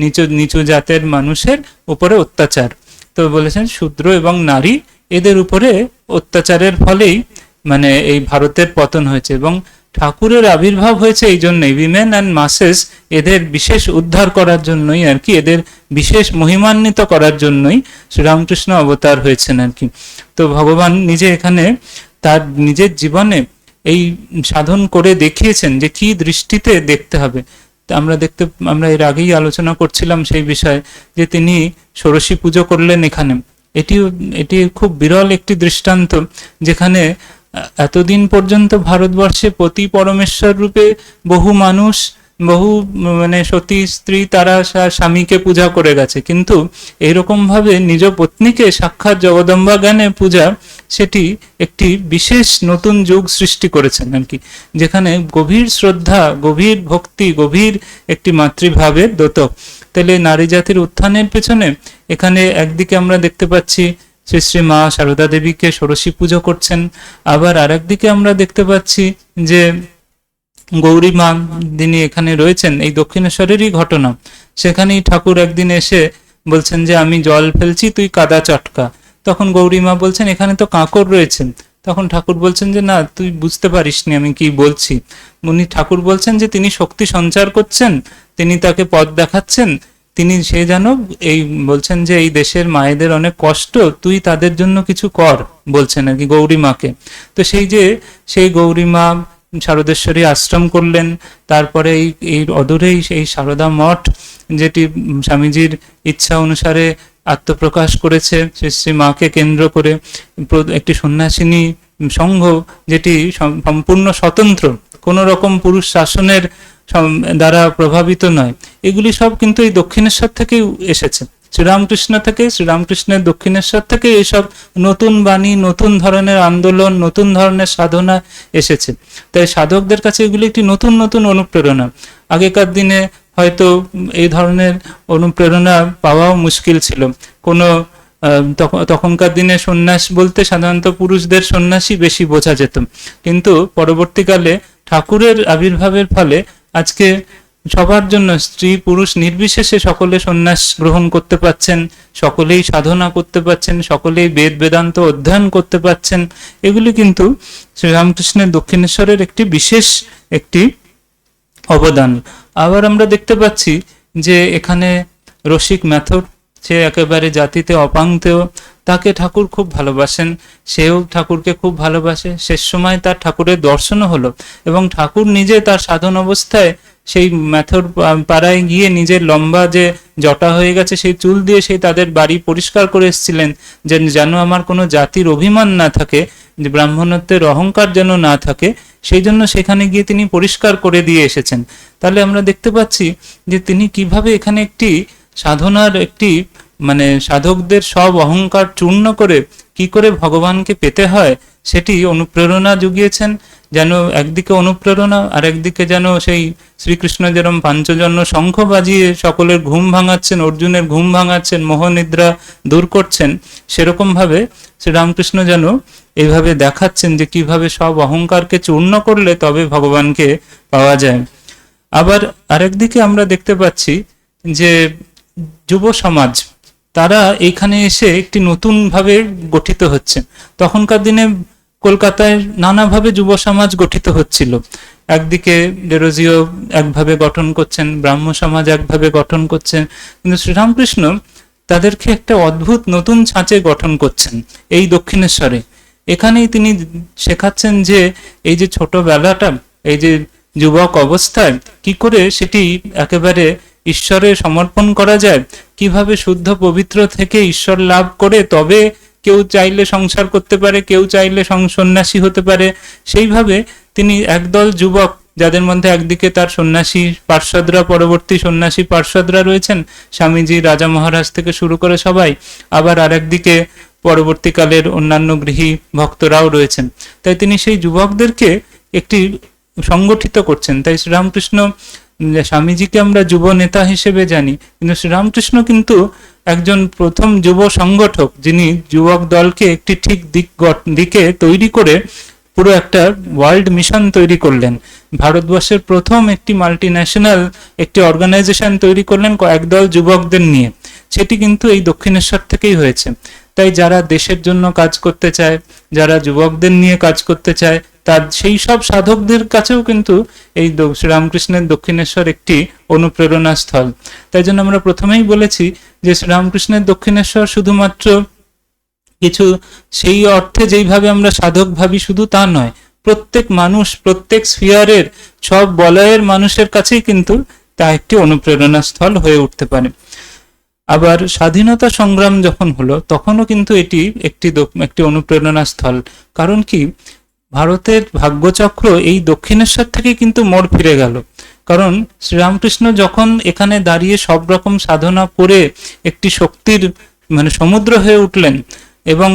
নিচু নিচু জাতের মানুষের উপরে অত্যাচার। তো বলেছেন শূদ্র এবং নারী, এদের উপরে অত্যাচারের ফলেই মানে এই ভারতের পতন হয়েছে, এবং ঠাকুরের আবির্ভাব হয়েছে এই জন্যই, উইমেন অ্যান্ড মাসেস, এদের বিশেষ উদ্ধার করার জন্যই আর কি, এদের বিশেষ মহিমান্বিত করার জন্যই শ্রীরামকৃষ্ণ অবতার হয়েছেন আর কি। তো ভগবান নিজে এখানে তার নিজের জীবনে এই সাধন করে দেখিয়েছেন যে কি দৃষ্টিতে দেখতে হবে। আমরা এর আগেই আলোচনা করছিলাম সেই বিষয়ে, যে তিনি ষোড়শী পুজো করলেন এখানে। এটি খুব বিরল একটি দৃষ্টান্ত, যেখানে এতদিন পর্যন্ত ভারতবর্ষে পতি পরমেশ্বর রূপে বহু মানুষ, বহু মানে সতী স্ত্রী তারা স্বামীকে পূজা করে গেছে, কিন্তু এইরকম ভাবে নিজ পত্নীকে সাক্ষাৎ জগদম্বা জ্ঞানে পূজা, সেটি একটি বিশেষ নতুন যুগ সৃষ্টি করেছেন আর কি, যেখানে গভীর শ্রদ্ধা, গভীর ভক্তি, গভীর একটি মাতৃভাবের দ্যোতক। তাহলে নারী জাতির উত্থানের পেছনে এখানে একদিকে আমরা দেখতে পাচ্ছি শ্রী শ্রী মা সারদা দেবীকে ষোড়শী পুজো করছেন, আবার আরেকদিকে আমরা দেখতে পাচ্ছি যে গৌরী মা যিনি এখানে রয়েছেন, এই দক্ষিণেশ্বরেরই ঘটনা, সেখানেই ঠাকুর একদিন এসে বলছেন যে আমি জল ফেলছি, তুই কাদা চটকা। তখন গৌরী মা বলছেন এখানে তো কাঁকড় রয়েছেন। তখন ঠাকুর বলছেন যে না, তুই বুঝতে পারিসনি আমি কি বলছি। উনি ঠাকুর বলছেন যে তিনি শক্তি সঞ্চার করছেন, তিনি তাকে পথ দেখাচ্ছেন, তিনি সে যেন এই বলছেন যে এই দেশের মায়েদের অনেক কষ্ট, তুই তাদের জন্য কিছু কর বলছেন আর কি গৌরী মাকে। তো সেই গৌরী মা শারদেশ্বরী আশ্রম করলেন, তারপরে এই অদূরেই এই সারদা মঠ, যেটি স্বামীজির ইচ্ছা অনুসারে আত্মপ্রকাশ করেছে শ্রী শ্রী মাকে কেন্দ্র করে, একটি সন্ন্যাসিনী সংঘ, যেটি সম্পূর্ণ স্বতন্ত্র, কোনো রকম পুরুষ শাসনের দ্বারা প্রভাবিত নয়। এগুলি সব কিন্তু এই দক্ষিণেশ্বর থেকেই এসেছে, শ্রীরামকৃষ্ণ থেকে, শ্রীরামকৃষ্ণের দক্ষিণেশ্বর থেকে এইসব নতুন বাণী, নতুন ধরনের আন্দোলন, নতুন ধরনের সাধনা এসেছে। তাই সাধকদের কাছে এগুলি একটি নতুন নতুন অনুপ্রেরণা। আগেকার দিনে হয়তো এই ধরনের অনুপ্রেরণা পাওয়াও মুশকিল ছিল। কোনো তখনকার দিনে সন্ন্যাস বলতে সাধারণত পুরুষদের সন্ন্যাসী বেশি বোঝা যেত, কিন্তু পরবর্তীকালে ঠাকুরের আবির্ভাবের ফলে আজকে সবার জন্য, স্ত্রী পুরুষ নির্বিশেষে সকলে সন্ন্যাস গ্রহণ করতে পাচ্ছেন, সকলেই সাধনা করতে পাচ্ছেন, সকলেই বেদ বেদান্ত অধ্যয়ন করতে পাচ্ছেন। এগুলি কিন্তু শ্রীরামকৃষ্ণের দক্ষিণেশ্বরের একটি বিশেষ একটি অবদান। আবার আমরা দেখতে পাচ্ছি যে এখানে রসিক ম্যাথর, সে একেবারে জাতিতে অপাংতেয়, তাকে ঠাকুর খুব ভালোবাসেন, সেও ঠাকুরকে খুব ভালোবাসে। শেষ সময় তার ঠাকুরের দর্শনও হলো, এবং ঠাকুর নিজে তার সাধন অবস্থায় সেই ম্যাথর পাড়ায় গিয়ে নিজের লম্বা যে জটা হয়ে গেছে সেই চুল দিয়ে সেই তাদের বাড়ি পরিষ্কার করে এসেছিলেন, যে যেন আমার কোনো জাতির অভিমান না থাকে, যে ব্রাহ্মণত্বের অহংকার যেন না থাকে, সেই জন্য সেখানে গিয়ে তিনি পরিষ্কার করে দিয়ে এসেছেন। তাহলে আমরা দেখতে পাচ্ছি যে তিনি কিভাবে এখানে একটি সাধনার একটি মানে সাধকদের সব অহংকার চূর্ণ করে কি করে ভগবানকে পেতে হয় সেটি অনুপ্রেরণা জুগিয়েছেন। যেন একদিকে অনুপ্রেরণা, আর একদিকে যেন সেই শ্রীকৃষ্ণ যেরকম পাঞ্চজন্য শঙ্খ বাজিয়ে সকলের ঘুম ভাঙাচ্ছেন, অর্জুনের ঘুম ভাঙাচ্ছেন, মোহনিদ্রা দূর করছেন, সেরকম ভাবে শ্রীরামকৃষ্ণ যেন এইভাবে দেখাচ্ছেন যে কিভাবে সব অহংকারকে চূর্ণ করলে তবে ভগবানকে পাওয়া যায়। আবার আরেকদিকে আমরা দেখতে পাচ্ছি যে যুব সমাজ, তারা এইখানে এসে একটি নতুন ভাবে গঠিত হচ্ছে। তখনকার দিনে কলকাতায় নানাভাবে যুব সমাজ গঠিত হচ্ছিল। একদিকে ডেরোজিও একভাবে গঠন করছেন, ব্রাহ্ম সমাজ একভাবে গঠন করছেন, কিন্তু শ্রীরামকৃষ্ণ তাদেরকে একটা অদ্ভুত নতুন ছাঁচে গঠন করছেন এই দক্ষিণেশ্বরে। এখানেই তিনি শেখাচ্ছেন যে এই যে ছোটবেলাটা, এই যে যুবক অবস্থায় কি করে সেটি একেবারে ঈশ্বরে সমর্পণ করা যায়, কিভাবে শুদ্ধ পবিত্র থেকে ঈশ্বর লাভ করে তবে কেউ চাইলে সংসার করতে পারে, কেউ চাইলে সন্ন্যাসী হতে পারে। সেইভাবে তিনি একদল যুবক, যাদের মধ্যে একদিকে তার সন্ন্যাসী পার্ষদরা, পরবর্তী সন্ন্যাসী পার্ষদরা রয়েছেন, স্বামীজি, রাজা মহারাজ থেকে শুরু করে সবাই, আবার আরেকদিকে পরবর্তীকালের অন্যান্য গৃহী ভক্তরাও রয়েছেন। তাই তিনি সেই যুবকদেরকে একটি সংগঠিত করছেন। তাই শ্রীরামকৃষ্ণ, স্বামীজিকে আমরা যুব নেতা হিসেবে জানি, কিন্তু শ্রীরামকৃষ্ণ কিন্তু একজন প্রথম যুব সংগঠক, যিনি যুবক দলকে একটি ঠিক দিকে তৈরি করে পুরো একটা ওয়ার্ল্ড মিশন তৈরি করলেন। ভারতবর্ষের প্রথম একটি মাল্টিন্যাশনাল একটি অর্গানাইজেশন তৈরি করলেন একদল যুবকদের নিয়ে। সেটি কিন্তু এই দক্ষিণেশ্বর থেকেই হয়েছে। তাই যারা দেশের জন্য কাজ করতে চায়, যারা যুবকদের নিয়ে কাজ করতে চায়, তার সেই সব সাধকদের কাছেও কিন্তু এই শ্রীরামকৃষ্ণের দক্ষিণেশ্বর একটি অনুপ্রেরণা স্থল। তাই জন্য আমরা প্রথমেই বলেছি যে শ্রীরামকৃষ্ণের দক্ষিণেশ্বর শুধুমাত্র কিছু সেই অর্থে যেইভাবে আমরা সাধক ভাবি শুধু তা নয়, প্রত্যেক মানুষ, প্রত্যেক স্ফিয়ারের, সব বলয়ের মানুষের কাছেই কিন্তু তা একটি অনুপ্রেরণা স্থল হয়ে উঠতে পারে। আবার স্বাধীনতা সংগ্রাম যখন হলো তখনও কিন্তু এটি একটি অনুপ্রেরণা স্থল। কারণ কি, ভারতের ভাগ্যচক্র এই দক্ষিণেশ্বর থেকে কিন্তু মোড় ফিরে গেল। কারণ শ্রীরামকৃষ্ণ যখন এখানে দাঁড়িয়ে সব রকম সাধনা করে একটি শক্তির সমুদ্র হয়ে উঠলেন এবং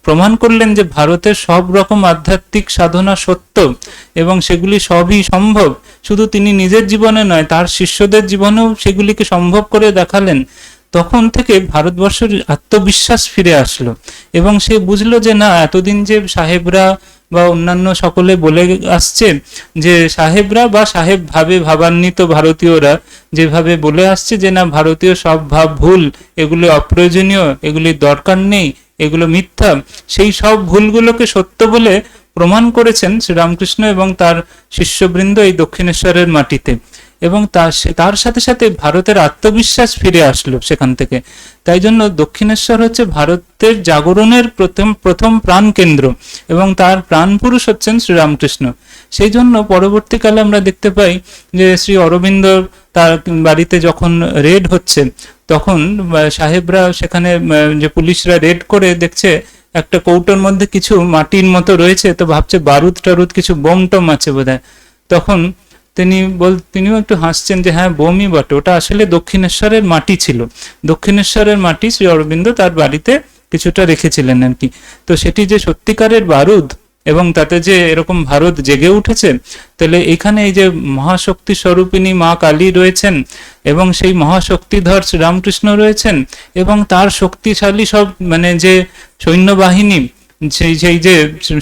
প্রমাণ করলেন যে ভারতের সব রকম আধ্যাত্মিক সাধনা সত্য এবং সেগুলি সবই সম্ভব, শুধু তিনি নিজের জীবনে নয়, তার শিষ্যদের জীবনেও সেগুলিকে সম্ভব করে দেখালেন। তখন থেকে ভারতবর্ষের আত্মবিশ্বাস ফিরে আসলো এবং সে বুঝলো যে না, এতদিন যে সাহেবরা বা অন্যান্য সকলে বলে আসছে, যে সাহেবরা বা সাহেব ভাবান্বিত ভারতীয়রা যেভাবে বলে আসছে যে না, ভারতীয় সব ভাব ভুল, এগুলো অপ্রয়োজনীয়, এগুলির দরকার নেই, এগুলো মিথ্যা, সেই সব ভুলগুলোকে সত্য বলে প্রমাণ করেছেন শ্রীরামকৃষ্ণ এবং তার শিষ্যবৃন্দ এই দক্ষিণেশ্বরের মাটিতে। এবং তার সাথে সাথে ভারতের আত্মবিশ্বাস ফিরে আসলো সেখান থেকে। তাই জন্য দক্ষিণেশ্বর হচ্ছে ভারতের জাগরণের প্রথম প্রাণ কেন্দ্র এবং তার প্রাণ পুরুষ হচ্ছেন শ্রীরামকৃষ্ণ। সেই জন্য পরবর্তীকালে আমরা দেখতে পাই যে শ্রী অরবিন্দ তার বাড়িতে যখন রেড হচ্ছে, তখন সাহেবরা সেখানে, যে পুলিশরা রেড করে দেখছে একটা কৌটোর মধ্যে কিছু মাটির মতো রয়েছে, তো ভাবছে বারুদ টারুদ কিছু বোম টোম আছে বোধহয়। তখন তিনিও একটু হাসছেন যে হ্যাঁ, বোমই বটে, ওটা আসলে দক্ষিণেশ্বরের মাটি ছিল। দক্ষিণেশ্বরের মাটি শ্রী অরবিন্দ তার বাড়িতে কিছুটা রেখেছিলেন আর কি। তো সেটি যে সত্যিকারের বারুদ এবং তাতে যে এরকম ভারত জেগে উঠেছে, তাহলে এখানে এই যে মহাশক্তি স্বরূপিণী মা কালী রয়েছেন এবং সেই মহাশক্তিধর শ্রীরামকৃষ্ণ রয়েছেন এবং তার শক্তিশালী সব যে সৈন্যবাহিনী, সেই যে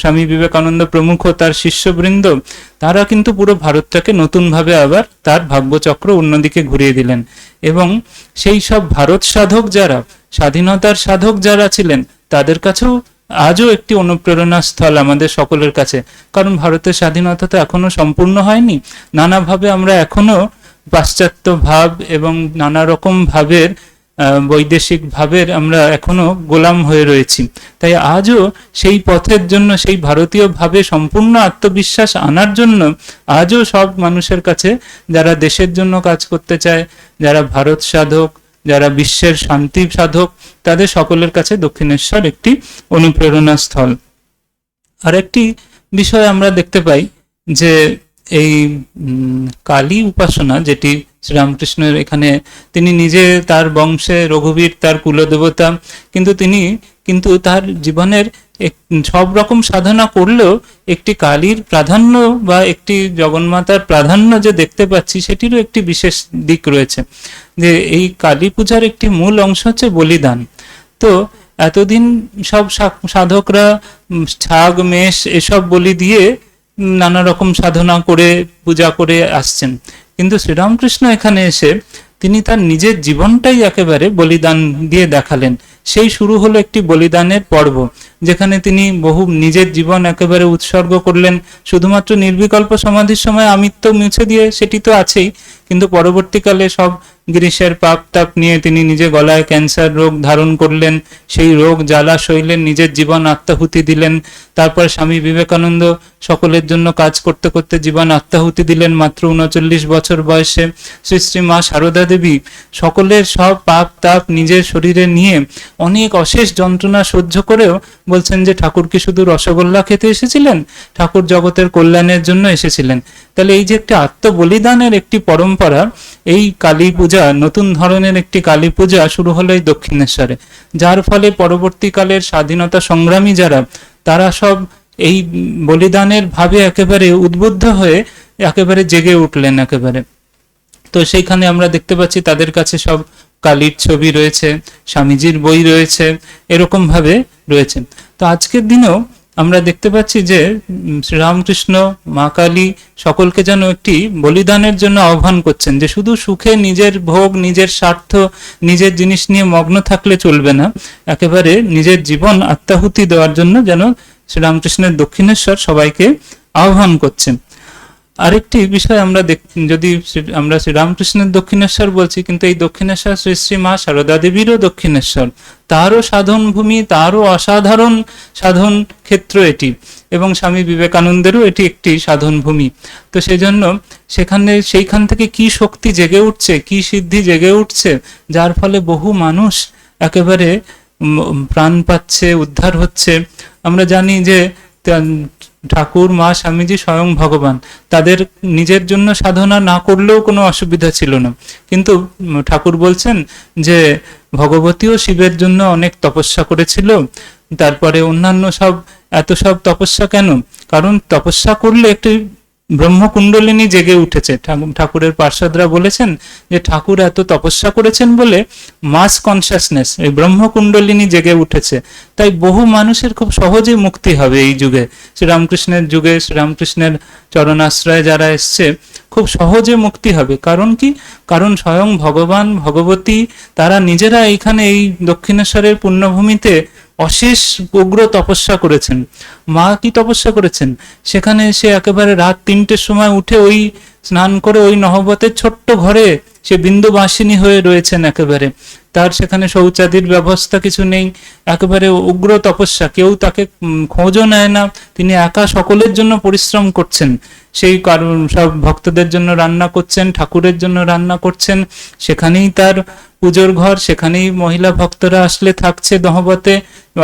স্বামী বিবেকানন্দ প্রমুখ তার শিষ্যবৃন্দ, তারা কিন্তু পুরো ভারতটাকে নতুনভাবে আবার তার ভাগ্যচক্র অন্যদিকে ঘুরিয়ে দিলেন। এবং সেই সব ভারত সাধক যারা, স্বাধীনতার সাধক যারা ছিলেন, তাদের কাছেও আজও একটি অনুপ্রেরণা স্থল আমাদের সকলের কাছে। কারণ ভারতের স্বাধীনতা তো এখনো সম্পূর্ণ হয়নি, নানাভাবে আমরা এখনো পাশ্চাত্য ভাব এবং নানা রকম ভাবের বৈদেশিক ভাবের আমরা এখনো গোলাম হয়ে রয়েছি। তাই আজও সেই পথের জন্য, সেই ভারতীয় ভাবে সম্পূর্ণ আত্মবিশ্বাস আনার জন্য আজও সব মানুষের কাছে, যারা দেশের জন্য কাজ করতে চায়, যারা ভারত সাধক, যারা বিশ্বের শান্তি সাধক, তাদের সকলের কাছে দক্ষিণেশ্বর একটি অনুপ্রেরণা স্থল। আরেকটি বিষয় আমরা দেখতে পাই যে এই কালী উপাসনা, যেটি শ্রীরামকৃষ্ণের এখানে, তিনি নিজে তার বংশে রঘুবীর তার কুলদেবতা, কিন্তু তার জীবনের সব রকম সাধনা করলেও একটি কালীর প্রাধান্য বা একটি জগন্মাতার প্রাধান্য যে দেখতে পাচ্ছি, সেটিরও একটি বিশেষ দিক রয়েছে। যে এই কালী পূজার একটি মূল অংশ হচ্ছে বলিদান। তো এতদিন সব সাধকরা ছাগ মেষ এসব বলি দিয়ে নানা রকম সাধনা করে পূজা করে আসছেন, কিন্তু শ্রীরামকৃষ্ণ এখানে এসে তিনি তার নিজের জীবনটাই একেবারে বলিদান দিয়ে দেখালেন। সেই শুরু হলো একটি বলিদানের পর্ব, যেখানে তিনি বহু নিজের জীবন একেবারে উৎসর্গ করলেন। শুধুমাত্র নির্বিকল্প সমাধির সময় আমিত্ব মুছে দিয়ে সেটি তো আছেই, কিন্তু পরবর্তীকালে সব গ্রীষ্মের পাপ তাপ নিয়ে তিনি নিজে গলায় ক্যান্সার রোগ ধারণ করলেন, সেই রোগ জ্বালা সইলেন, নিজের জীবন আত্মাহুতি দিলেন। তারপর স্বামী বিবেকানন্দ সকলের জন্য কাজ করতে করতে জীবন আত্মাহুতি দিলেন মাত্র 39 বছর বয়সে। শ্রী শ্রী মা সারদা দেবী সকলের সব পাপ তাপ নিজের শরীরে নিয়ে অনেক অশেষ যন্ত্রণা সহ্য করেও বলছেন যে ঠাকুর কি শুধু রসগোল্লা খেতে এসেছিলেন, ঠাকুর জগতের কল্যাণের জন্য এসেছিলেন। তাহলে এই যে একটা আত্মবলিদানের একটি পরম্পরা, এই কালী পূজা, নতুন ধরনের একটি কালী পূজা শুরু হলো এই দক্ষিণেশ্বরে, যার ফলে পরবর্তীকালের স্বাধীনতা সংগ্রামী যারা, তারা সব এই বলিদানের ভাবে একেবারে উদ্বুদ্ধ হয়ে একেবারে জেগে উঠলেন একেবারে। তো সেইখানে আমরা দেখতে পাচ্ছি তাদের কাছে সব কালীর ছবি রয়েছে, স্বামীজির বই রয়েছে, এরকম ভাবে রয়েছে। তো আজকের দিনেও আমরা দেখতে পাচ্ছি যে শ্রীরামকৃষ্ণ, মা কালী সকলকে যেন একটি বলিদানের জন্য আহ্বান করছেন, যে শুধু সুখে নিজের ভোগ, নিজের স্বার্থ, নিজের জিনিস নিয়ে মগ্ন থাকলে চলবে না, একেবারে নিজের জীবন আত্মাহুতি দেওয়ার জন্য যেন শ্রীরামকৃষ্ণের দক্ষিণেশ্বর সবাইকে আহ্বান করছেন। আরেকটি বিষয় আমরা যদি আমরা শ্রীরামকৃষ্ণের দক্ষিণেশ্বর বলছি, কিন্তু এই দক্ষিণেশ্বর শ্রী শ্রী মা সারদা দেবীরও দক্ষিণেশ্বর, তারও সাধন ভূমি, তারও অসাধারণ সাধন ক্ষেত্র এটি, এবং স্বামী বিবেকানন্দেরও এটি একটি সাধন ভূমি। তো সেজন্য সেইখান থেকে কি শক্তি জেগে উঠছে, কি সিদ্ধি জেগে উঠছে, যার ফলে বহু মানুষ একেবারে প্রাণ পাচ্ছে, উদ্ধার হচ্ছে। আমরা জানি যে ঠাকুর, মা, স্বামীজি স্বয়ং ভগবান, তাদের নিজের জন্য সাধনা না করলেও কোনো অসুবিধা ছিল না, কিন্তু ঠাকুর বলছেন যে ভগবতীও শিবের জন্য অনেক তপস্যা করেছিল। তারপরে অন্যান্য এত সব তপস্যা কেন? কারণ তপস্যা করলে একটি ব্রহ্মকুণ্ডলিনী জেগে উঠেছে। ঠাকুরের পার্ষদরা বলেছেন যে ঠাকুর এত তপস্যা করেছেন বলে মাস কনসাসনেস, এই ব্রহ্মকুণ্ডলিনী জেগে উঠেছে। তাই বহু মানুষের খুব সহজে মুক্তি হবে এই যুগে, শ্রীরামকৃষ্ণের যুগে, শ্রীরামকৃষ্ণের চরণাশ্রয়ে যারা এসছে, খুব সহজে মুক্তি হবে। কারণ কি? কারণ স্বয়ং ভগবান, ভগবতী তারা নিজেরা এইখানে এই দক্ষিণেশ্বরের পুণ্যভূমিতে অশেষ উগ্র তপস্যা করেছেন। মা কি তপস্যা করেছেন? সেখানে সে একেবারে রাত 3টের সময় উঠে ওই স্নান করে ওই নহবতের ছোট্ট ঘরে সে বিন্দুবাসিনী হয়ে রয়েছেন একেবারে। তার সেখানে শৌচাদির ব্যবস্থা কিছু নেই, একেবারে উগ্র তপস্যা, কেউ তাকে খোঁজও নেয় না, তিনি একা সকলের জন্য পরিশ্রম করছেন। সেই কারণ সব ভক্তদের জন্য রান্না করছেন, ঠাকুরের জন্য রান্না করছেন, সেখানেই তার পুজোর ঘর, সেখানেই মহিলা ভক্তরা আসলে থাকছে নহবতে,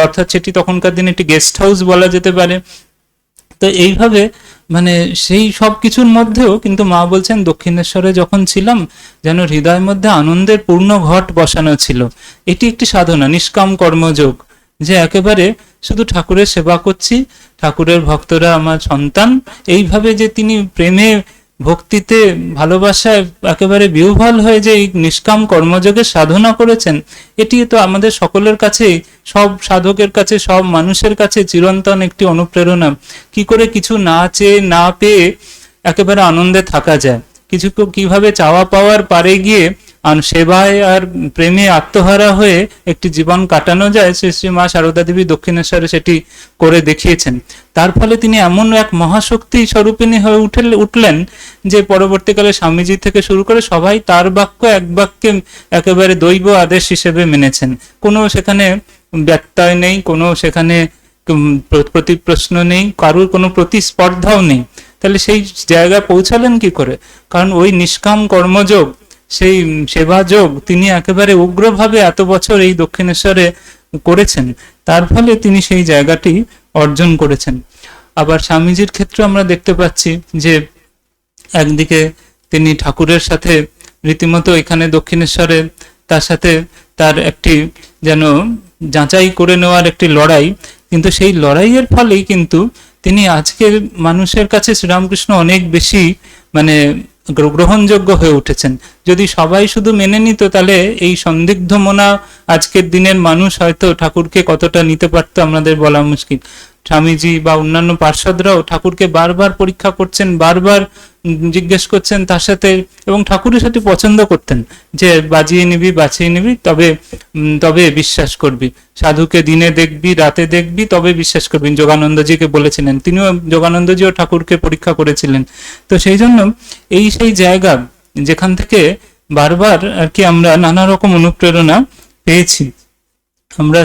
অর্থাৎ সেটি তখনকার দিনে একটি গেস্ট হাউস বলা যেতে পারে। তো এইভাবে মানে সেই সব কিছুর মধ্যেও কিন্তু মা বলছেন দক্ষিণেশ্বরে যখন ছিলাম যেন হৃদয়ের মধ্যে আনন্দের পূর্ণ ঘট বসানো ছিল। এটি একটি সাধনা, নিষ্কাম কর্মযোগ, যে একেবারে শুধু ঠাকুরের সেবা করছি, ঠাকুরের ভক্তরা আমার সন্তান, এইভাবে যে তিনি প্রেমে, ভক্তিতে, ভালোবাসায় একেবারে বিহ্বল হয়ে যে এই নিষ্কাম কর্মযোগের সাধনা করেছেন, এটি তো আমাদের সকলের কাছেই, সব সাধকের কাছে, সব মানুষের কাছে চিরন্তন একটি অনুপ্রেরণা। কি করে কিছু না চেয়ে, না পেয়ে একেবারে আনন্দে থাকা যায়, কিছু কিভাবে চাওয়া পাওয়ার পারে গিয়ে সেবায় আর প্রেমে আত্মহারা হয়ে একটি জীবন কাটানো যায়, শ্রী শ্রী মা সারদা দেবী দক্ষিণেশ্বরে সেটি করে দেখিয়েছেন। তার ফলে তিনি এমন এক মহাশক্তি স্বরূপিণী হয়ে উঠলেন যে পরবর্তীকালে স্বামীজি থেকে শুরু করে সবাই তার বাক্য এক বাক্যে একেবারে দৈব আদেশ হিসেবে মেনেছেন। কোনো সেখানে ব্যত্যয় নেই, কোনো সেখানে প্রতিপ্রশ্ন নেই, কারোর কোনো প্রতিস্পর্ধাও নেই। তাহলে সেই জায়গায় পৌঁছালেন কি করে? কারণ ওই নিষ্কাম কর্মযোগ, সেই সেবা যোগ তিনি একেবারে উগ্রভাবে এত বছর এই দক্ষিণেশ্বরে করেছেন, তার ফলে তিনি সেই জায়গাটি অর্জন করেছেন। আবার স্বামীজির ক্ষেত্রে আমরা দেখতে পাচ্ছি যে একদিকে তিনি ঠাকুরের সাথে রীতিমতো এখানে দক্ষিণেশ্বরে তার সাথে তার একটি যেন যাচাই করে নেওয়ার একটি লড়াই, কিন্তু সেই লড়াইয়ের ফলেই কিন্তু তিনি আজকের মানুষের কাছে শ্রীরামকৃষ্ণ অনেক বেশি মানে গ্রহণযোগ্য হয়ে উঠেছেন। যদি সবাই শুধু মেনে নিত তাহলে এই সন্দিগ্ধ মনা আজকের দিনের মানুষ হয়তো ঠাকুরকে কতটা নিতে পারতো আমাদের বলা মুশকিল। স্বামীজি বা অন্যান্য পার্ষদরাও ঠাকুরকে বারবার পরীক্ষা করছেন, বারবার জিজ্ঞেস করছেন তার সাথে, এবং ঠাকুরের সাথে পছন্দ করতেন যে বাজিয়ে নিবি, বাঁচিয়ে নিবি, তবে বিশ্বাস করবি, সাধুকে দিনে দেখবি, রাতে দেখবি, তবে বিশ্বাস করবি। যোগানন্দজিকে বলেছিলেন, তিনিও যোগানন্দজিও ঠাকুরকে পরীক্ষা করেছিলেন। তো সেই জন্য সেই জায়গা যেখান থেকে বারবার আর কি আমরা নানা রকম অনুপ্রেরণা পেয়েছি। আমরা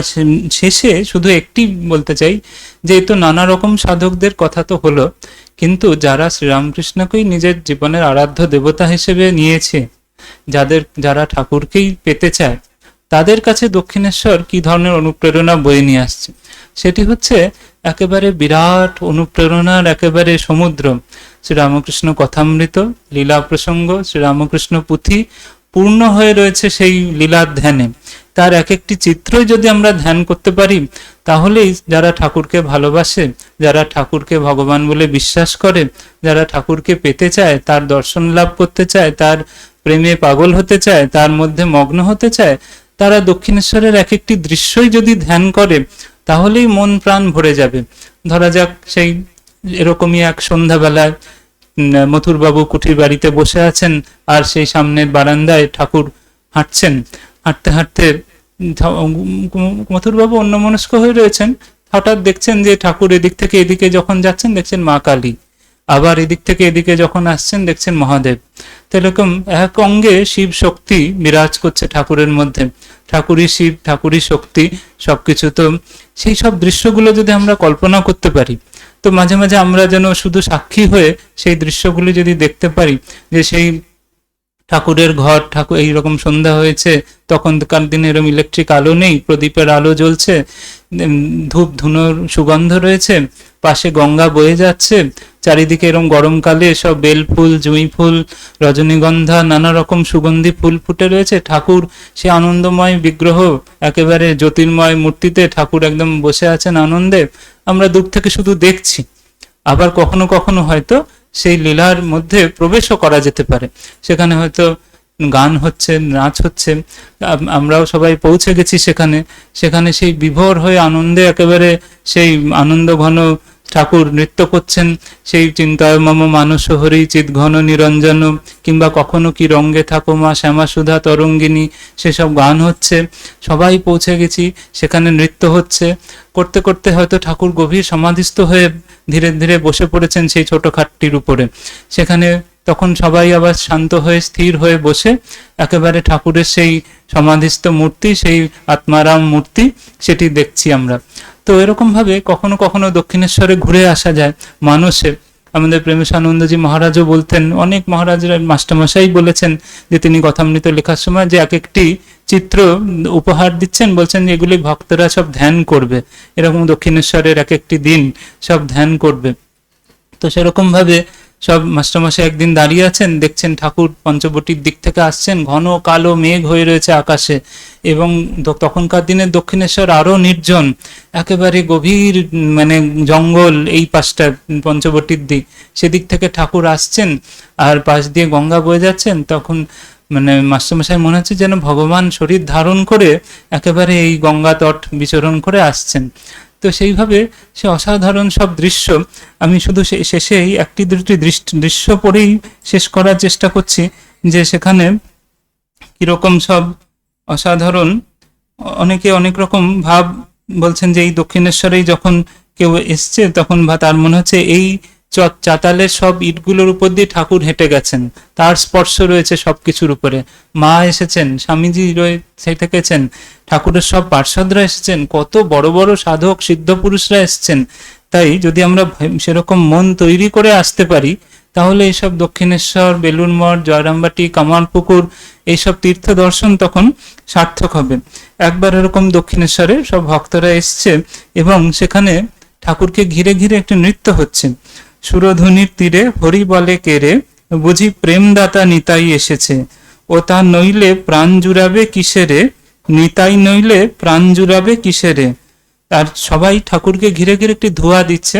শেষে শুধু একটি বলতে চাই যে তো নানা রকম সাধকদের কথা তো হলো, কিন্তু যারা শ্রীরামকৃষ্ণকেই নিজের জীবনের আরাধ্য দেবতা হিসেবে নিয়েছে, যারা ঠাকুরকেই পেতে চায়, তাদের কাছে দক্ষিণেশ্বর কি ধরনের অনুপ্রেরণা বয়ে নিয়ে আসছে, সেটি হচ্ছে একেবারে বিরাট অনুপ্রেরণার একেবারে সমুদ্র। শ্রীরামকৃষ্ণ কথামৃত, লীলা প্রসঙ্গ, শ্রীরামকৃষ্ণ পুঁথি পূর্ণ হয়ে রয়েছে সেই লীলার ধ্যানে। তার এক একটি চিত্রই যদি আমরা ধ্যান করতে পারি, তাহলেই যারা ঠাকুরকে ভালোবাসে, যারা ঠাকুরকে ভগবান বলে বিশ্বাস করে, যারা ঠাকুরকে পেতে চায়, তার দর্শন লাভ করতে চায়, তার প্রেমে পাগল হতে চায়, তার মধ্যে মগ্ন হতে চায়, তারা দক্ষিণেশ্বরের এক একটি দৃশ্যই যদি ধ্যান করে, তাহলেই মন প্রাণ ভরে যাবে। ধরা যাক সেই এরকমই এক সন্ধ্যাবেলায় মথুরবাবু কুঠির বাড়িতে বসে আছেন, আর সেই সামনের বারান্দায় ঠাকুর হাঁটছেন। হাঁটতে হাঁটতে মথুরবাবু অন্যমনস্ক হয়ে রয়েছেন, হঠাৎ দেখছেন যে ঠাকুর এদিক থেকে এদিকে যখন যাচ্ছেন দেখছেন মা কালী, আবার এদিক থেকে এদিকে যখন আসছেন দেখছেন মহাদেব। তো এরকম এক অঙ্গে শিব শক্তি বিরাজ করছে ঠাকুরের মধ্যে। ঠাকুরই শিব, ঠাকুরই শক্তি, সবকিছু। তো সেই সব দৃশ্যগুলো যদি আমরা কল্পনা করতে পারি, তো মাঝে মাঝে আমরা যেন শুধু সাক্ষী হয়ে সেই দৃশ্যগুলি যদি দেখতে পারি, যে সেই ঠাকুরের ঘর, ঠাকুর এইরকম সন্ধ্যা হয়েছে, তখনকার দিনে এরকম ইলেকট্রিক আলো নেই, প্রদীপের আলো জ্বলছে, ধূপ ধুনোর সুগন্ধ রয়েছে, পাশে গঙ্গা বয়ে যাচ্ছে, চারিদিকে এরকম গরমকালে সব বেল ফুল, জুঁই ফুল, রজনীগন্ধা, নানা রকম সুগন্ধি ফুল ফুটে রয়েছে। ঠাকুর সে আনন্দময় বিগ্রহ, একেবারে জ্যোতির্ময় মূর্তিতে ঠাকুর একদম বসে আছেন আনন্দে, আমরা দূর থেকে শুধু দেখছি। আবার কখনো কখনো হয়তো সেই লীলার মধ্যে প্রবেশও করা যেতে পারে, সেখানে হয়তো গান হচ্ছে, নাচ হচ্ছে, আমরাও সবাই পৌঁছে গেছি সেখানে। সেখানে সেই বিভোর হয়ে আনন্দে একেবারে সেই আনন্দ ঘন ঠাকুর নৃত্য করছেন, সেই চিন্তায় মম মানস হরি চিৎ ঘন নিরঞ্জন, কিংবা কখনো কি রঙ্গে থাকো মা শ্যামা সুধা তরঙ্গিনী, সেসব গান হচ্ছে, সবাই পৌঁছে গেছি, সেখানে নৃত্য হচ্ছে। করতে করতে হয়তো ঠাকুর গভীর সমাধিস্থ হয়ে ধীরে ধীরে বসে পড়েছেন সেই ছোট খাটটির উপরে। সেখানে তখন সবাই আবার শান্ত হয়ে স্থির হয়ে বসে একেবারে ঠাকুরের সেই সমাধিস্থ মূর্তি, সেই আত্মারাম মূর্তি, সেটি দেখছি আমরা। তো এরকম ভাবে কখনো কখনো দক্ষিণেশ্বরে ঘুরে আসা যায় মানসে। আমাদের প্রেমেশানন্দজি মহারাজও বলতেন, অনেক মহারাজরা মাস্টারমশাই বলেছেন যে তিনি কথামৃত লেখার সময় যে এক একটি চিত্র উপহার দিচ্ছেন, বলছেন যে এগুলি ভক্তরা সব ধ্যান করবে, এরকম দক্ষিণেশ্বরের এক একটি দিন সব ধ্যান করবে। তো সেরকম ভাবে সব মাস্টারমশাই একদিন দাঁড়িয়ে আছেন, দেখছেন ঠাকুর পঞ্চবটির দিক থেকে আসছেন, ঘন কালো মেঘ হয়ে রয়েছে আকাশে, এবং তখনকার দিনে দক্ষিণেশ্বর আরো নির্জন, একেবারে গভীর মানে জঙ্গল এই পাশটা পঞ্চবটির দিক, সেদিক থেকে ঠাকুর আসছেন আর পাশ দিয়ে গঙ্গা বয়ে যাচ্ছেন। তখন মানে মাস্টারমশাই মনে হচ্ছে যেন ভগবান শরীর ধারণ করে একেবারে এই গঙ্গা তট বিচরণ করে আসছেন। তো সেইভাবে সে অসাধারণ সব দৃশ্য, আমি শুধু শেষেই একটি দুটি দৃশ্য পরেই শেষ করার চেষ্টা করছি, যে সেখানে কিরকম সব অসাধারণ, অনেকে অনেক রকম ভাব বলছেন যে এই দক্ষিণেশ্বরেই যখন কেউ এসছে তখন তার মনে হচ্ছে এই চাতালের সব ইটগুলোর উপর দিয়ে ঠাকুর হেঁটে গেছেন, তার স্পর্শ রয়েছে সবকিছুর উপরে। মা এসেছেন, স্বামীজি রয়েছে থেকেছেন, ঠাকুরের সব পার্ষদরা এসেছেন, কত বড় বড় সাধক সিদ্ধ পুরুষরা এসেছেন। তাই যদি আমরা সেরকম মন তৈরি করে আসতে পারি, তাহলে এইসব দক্ষিণেশ্বর, বেলুড় মঠ, জয়রামবাটি, কামারপুকুর, এইসব তীর্থ দর্শন তখন সার্থক হবে। একবার এরকম দক্ষিণেশ্বরে সব ভক্তরা এসছে এবং সেখানে ঠাকুরকে ঘিরে ঘিরে একটি নৃত্য হচ্ছে। সুরধুনির তীরে হরি বলে কেরে, বুঝি প্রেমদাতা নিতাই এসেছে, ও তা নইলে প্রাণ জুড়াবে কিসেরে, নিতাই নইলে প্রাণ জুড়াবে কিসেরে। আর সবাই ঠাকুরকে ঘিরে ঘিরে একটি ধোঁয়া দিচ্ছে,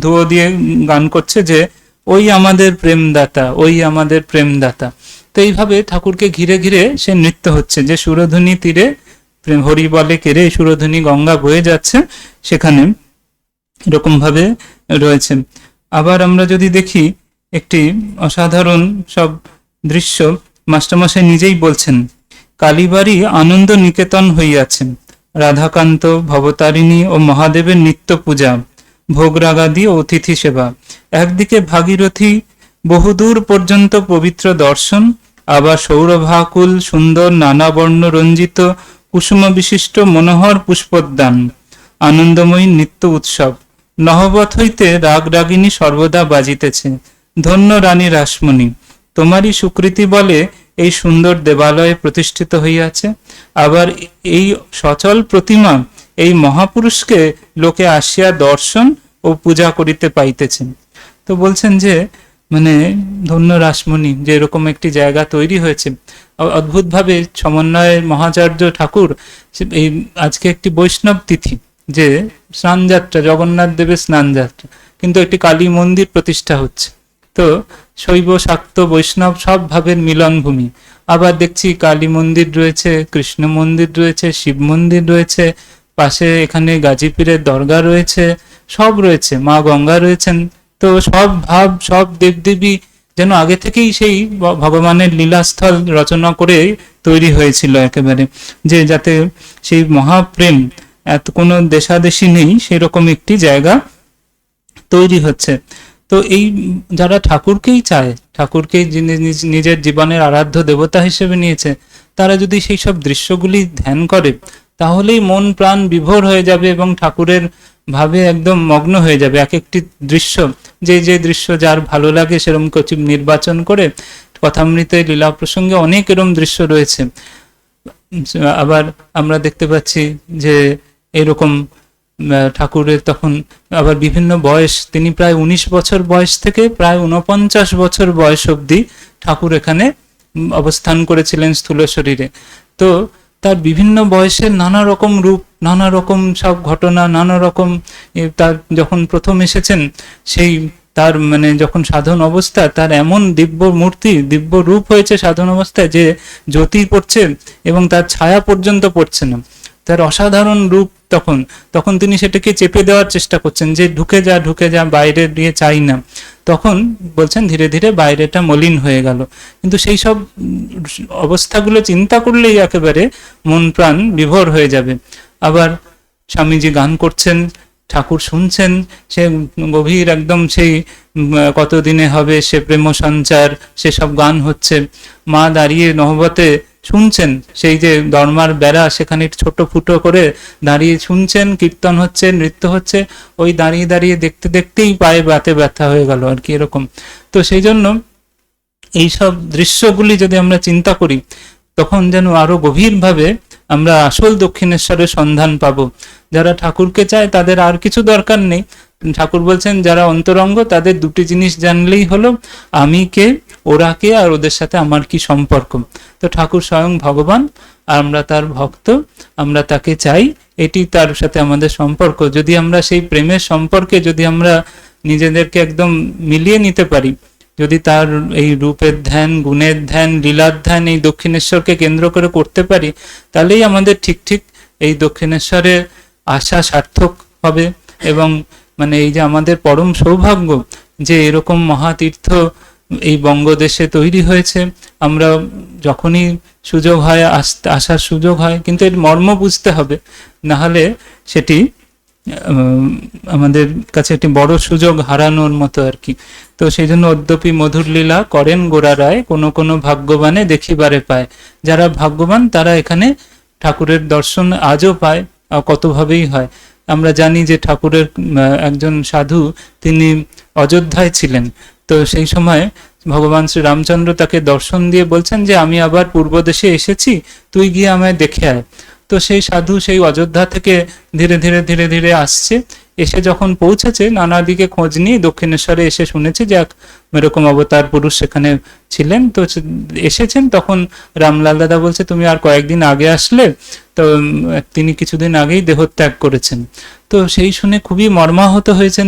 ধুয়ো দিয়ে গান করছে যে ওই আমাদের প্রেমদাতা, ওই আমাদের প্রেমদাতা। তো এইভাবে ঠাকুরকে ঘিরে ঘিরে সে নৃত্য হচ্ছে, যে সুরধুনি তীরে হরি বলে কেরে, সুরধুনি গঙ্গা বয়ে যাচ্ছে, সেখানে এরকম ভাবে রয়েছে। আবার আমরা যদি দেখি একটি অসাধারণ সব দৃশ্য, মাস্টারমশাই নিজেই বলছেন, কালীবাড়ি আনন্দ নিকেতন হইয়াছে, রাধাকান্ত, ভবতারিণী ও মহাদেবের নিত্য পূজা, ভোগরাগাদি ও অতিথি সেবা, একদিকে ভাগীরথী বহুদূর পর্যন্ত পবিত্র দর্শন, আবার সৌরভাকুল সুন্দর নানা বর্ণ রঞ্জিত কুসুম বিশিষ্ট মনোহর পুষ্পোদ্যান, আনন্দময়ী নিত্য উৎসব, নহবত হইতে রাগ রাগিনী সর্বদা বাজিতেছে, ধন্য রানী রাসমণি, তোমারই সুকৃতি বলে এই সুন্দর দেবালয়ে প্রতিষ্ঠিত হইয়াছে। আবার এই সচল প্রতিমা এই মহাপুরুষকে লোকে আসিয়া দর্শন ও পূজা করিতে পাইতেছেন। তো বলছেন যে মানে ধন্য রাসমণি যে এরকম একটি জায়গা তৈরি হয়েছে। অদ্ভুতভাবে সমন্বয়ের মহাচার্য ঠাকুর এই আজকে একটি বৈষ্ণব তিথি, যে স্নানযাত্রা, জগন্নাথ দেবের স্নানযাত্রা, কিন্তু একটি কালী মন্দির প্রতিষ্ঠা হচ্ছে। তো শৈব শাক্ত বৈষ্ণব সব ভাবের মিলনভূমি। আবার দেখছি কালী মন্দির রয়েছে, কৃষ্ণ মন্দির রয়েছে, শিব মন্দির রয়েছে, পাশে এখানে গাজীপীরের দরগা রয়েছে, সব রয়েছে, মা গঙ্গা রয়েছেন। তো সব ভাব, সব দেবদেবী যেন আগে থেকেই সেই ভগবানের লীলাস্থল রচনা করে তৈরি হয়েছিল একেবারে, যে যাতে সেই মহাপ্রেম এত কোনো দেশাদেশি নেই সেরকম একটি জায়গা তৈরি হচ্ছে। তো এই যারা ঠাকুরকেই চায়, ঠাকুরকেই নিজের জীবনের আরাধ্য দেবতা হিসেবে নিয়েছে, তারা যদি সেই সব দৃশ্যগুলি ধ্যান করে তাহলেই মন প্রাণ বিভোর হয়ে যাবে এবং ঠাকুরের ভাবে একদম মগ্ন হয়ে যাবে। এক একটি দৃশ্য, যে যে দৃশ্য যার ভালো লাগে সেরকম কিছু নির্বাচন করে, কথামৃতে লীলা প্রসঙ্গে অনেক এরকম দৃশ্য রয়েছে। আবার আমরা দেখতে পাচ্ছি যে এরকম ঠাকুরের তখন আবার বিভিন্ন বয়স, তিনি প্রায় 19 বছর বয়স থেকে প্রায় 49 বছর বয়স অবধি ঠাকুর এখানে অবস্থান করেছিলেন স্থূল শরীরে। তো তার বিভিন্ন বয়সের নানা রকম রূপ, নানা রকম সব ঘটনা, নানা রকম, তার যখন প্রথম এসেছেন সেই তার মানে যখন সাধন অবস্থা, তার এমন দিব্য মূর্তি, দিব্য রূপ হয়েছে সাধন অবস্থায় যে জ্যোতি পড়ছে এবং তার ছায়া পর্যন্ত পড়ছে না। তার অসাধারণ রূপ তখন তখন তিনি সেটাকে চেপে দেওয়ার চেষ্টা করছেন, যে ঢুকে যা, বাইরে দিয়ে চাই না। তখন বলছেন ধীরে ধীরে বাইরেটা মলিন হয়ে গেল। কিন্তু সেই সব অবস্থাগুলো চিন্তা করলেই একেবারে মন প্রাণ বিভোর হয়ে যাবে। আবার স্বামীজি গান করছেন, ঠাকুর শুনছেন, সে গভীর একদম সেই কতদিনে হবে সে প্রেম সঞ্চার, সেসব গান হচ্ছে। মা দাঁড়িয়ে নহবতে শুনছেন, সেই যে দরমার বেড়া সেখানে ছোট ফুটো করে দাঁড়িয়ে শুনছেন, কীর্তন হচ্ছে, নৃত্য হচ্ছে, ওই দাঁড়িয়ে দাঁড়িয়ে দেখতে দেখতেই পায়ে বাতে ব্যথা হয়ে গেল আর কি, এরকম। তো সেই জন্য এইসব দৃশ্যগুলি যদি আমরা চিন্তা করি তখন যেন আরো গভীরভাবে আমরা আসল দক্ষিণেশ্বরের সন্ধান পাবো। যারা ঠাকুরকে চায় তাদের আর কিছু দরকার নেই। ঠাকুর বলছেন যারা অন্তরঙ্গ তাদের দুটি জিনিস জানলেই হলো, আমি কে, ওরা কে, আর ওদের সাথে আমার কি সম্পর্ক। তো ঠাকুর স্বয়ং ভগবান, আর আমরা তার ভক্ত, আমরা তাকে চাই, এটি তার সাথে আমাদের সম্পর্ক। যদি আমরা সেই প্রেমের সম্পর্কে যদি আমরা নিজেদেরকে একদম মিলিয়ে নিতে পারি, যদি তার এই রূপের ধ্যান, গুণের ধ্যান, লীলার ধ্যান এই দক্ষিণেশ্বরকে কেন্দ্র করে করতে পারি, তাহলেই আমাদের ঠিক ঠিক এই দক্ষিণেশ্বরে আশা সার্থক হবে। এবং মানে এই যে আমাদের পরম সৌভাগ্য যে এরকম মহাতীর্থ এই বঙ্গদেশে তৈরি হয়েছে, আমরা যখনই সুযোগ হয় আসার সুযোগ হয়, কিন্তু এর মর্ম বুঝতে হবে, না হলে সেটি আমাদের কাছে একটি বড় সুযোগ হারানোর মতো আর কি। তো সেই জন্য অদ্যপি মধুর লীলা করেন গোরা রায়, কোনো কোনো ভাগ্যবানে দেখিবারে পায়। যারা ভাগ্যবান তারা এখানে ঠাকুরের দর্শন আজও পায়, কতভাবেই হয়। আমরা জানি যে ঠাকুরের একজন সাধু তিনি অযোধ্যায় ছিলেন। তো সেই সময় ভগবান শ্রী রামচন্দ্র তাকে দর্শন দিয়ে বলছেন যে আমি আবার পূর্ব দেশে এসেছি, তুই গিয়ে আমায় দেখে আয়। তো সেই সাধু সেই অযোধ্যা থেকে ধীরে ধীরে ধীরে ধীরে আসছে, এসে যখন পৌঁছেছে নানা দিকে খোঁজ নিয়ে দক্ষিণেশ্বরে এসে শুনেছে যে এরকম অবতার পুরুষ সেখানে ছিলেন। তো এসেছেন, তখন রামলাল দাদা বলছে তুমি আর কয়েকদিন আগে আসলে, তো তিনি কিছুদিন আগেই দেহত্যাগ করেছেন। তো সেই শুনে খুবই মর্মাহত হয়েছেন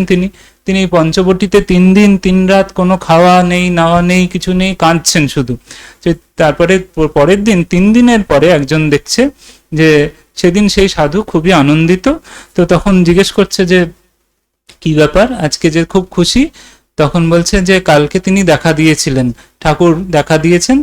তিনি পঞ্চবটিতে 3 দিন 3 রাত কোনো খাওয়া নেই, নাওয়া নেই, কিছু নেই, কাঁদছেন শুধু। তারপরে পরের দিন 3 দিনের পরে একজন দেখছে যে সেদিন সেই সাধু খুবই আনন্দিত। তো তখন জিজ্ঞেস করছে যে কি ব্যাপার, আজকে যে খুব খুশি। তখন বলছে যে কালকে তিনি দেখা দিয়েছিলেন, ঠাকুর দেখা দিয়েছেন,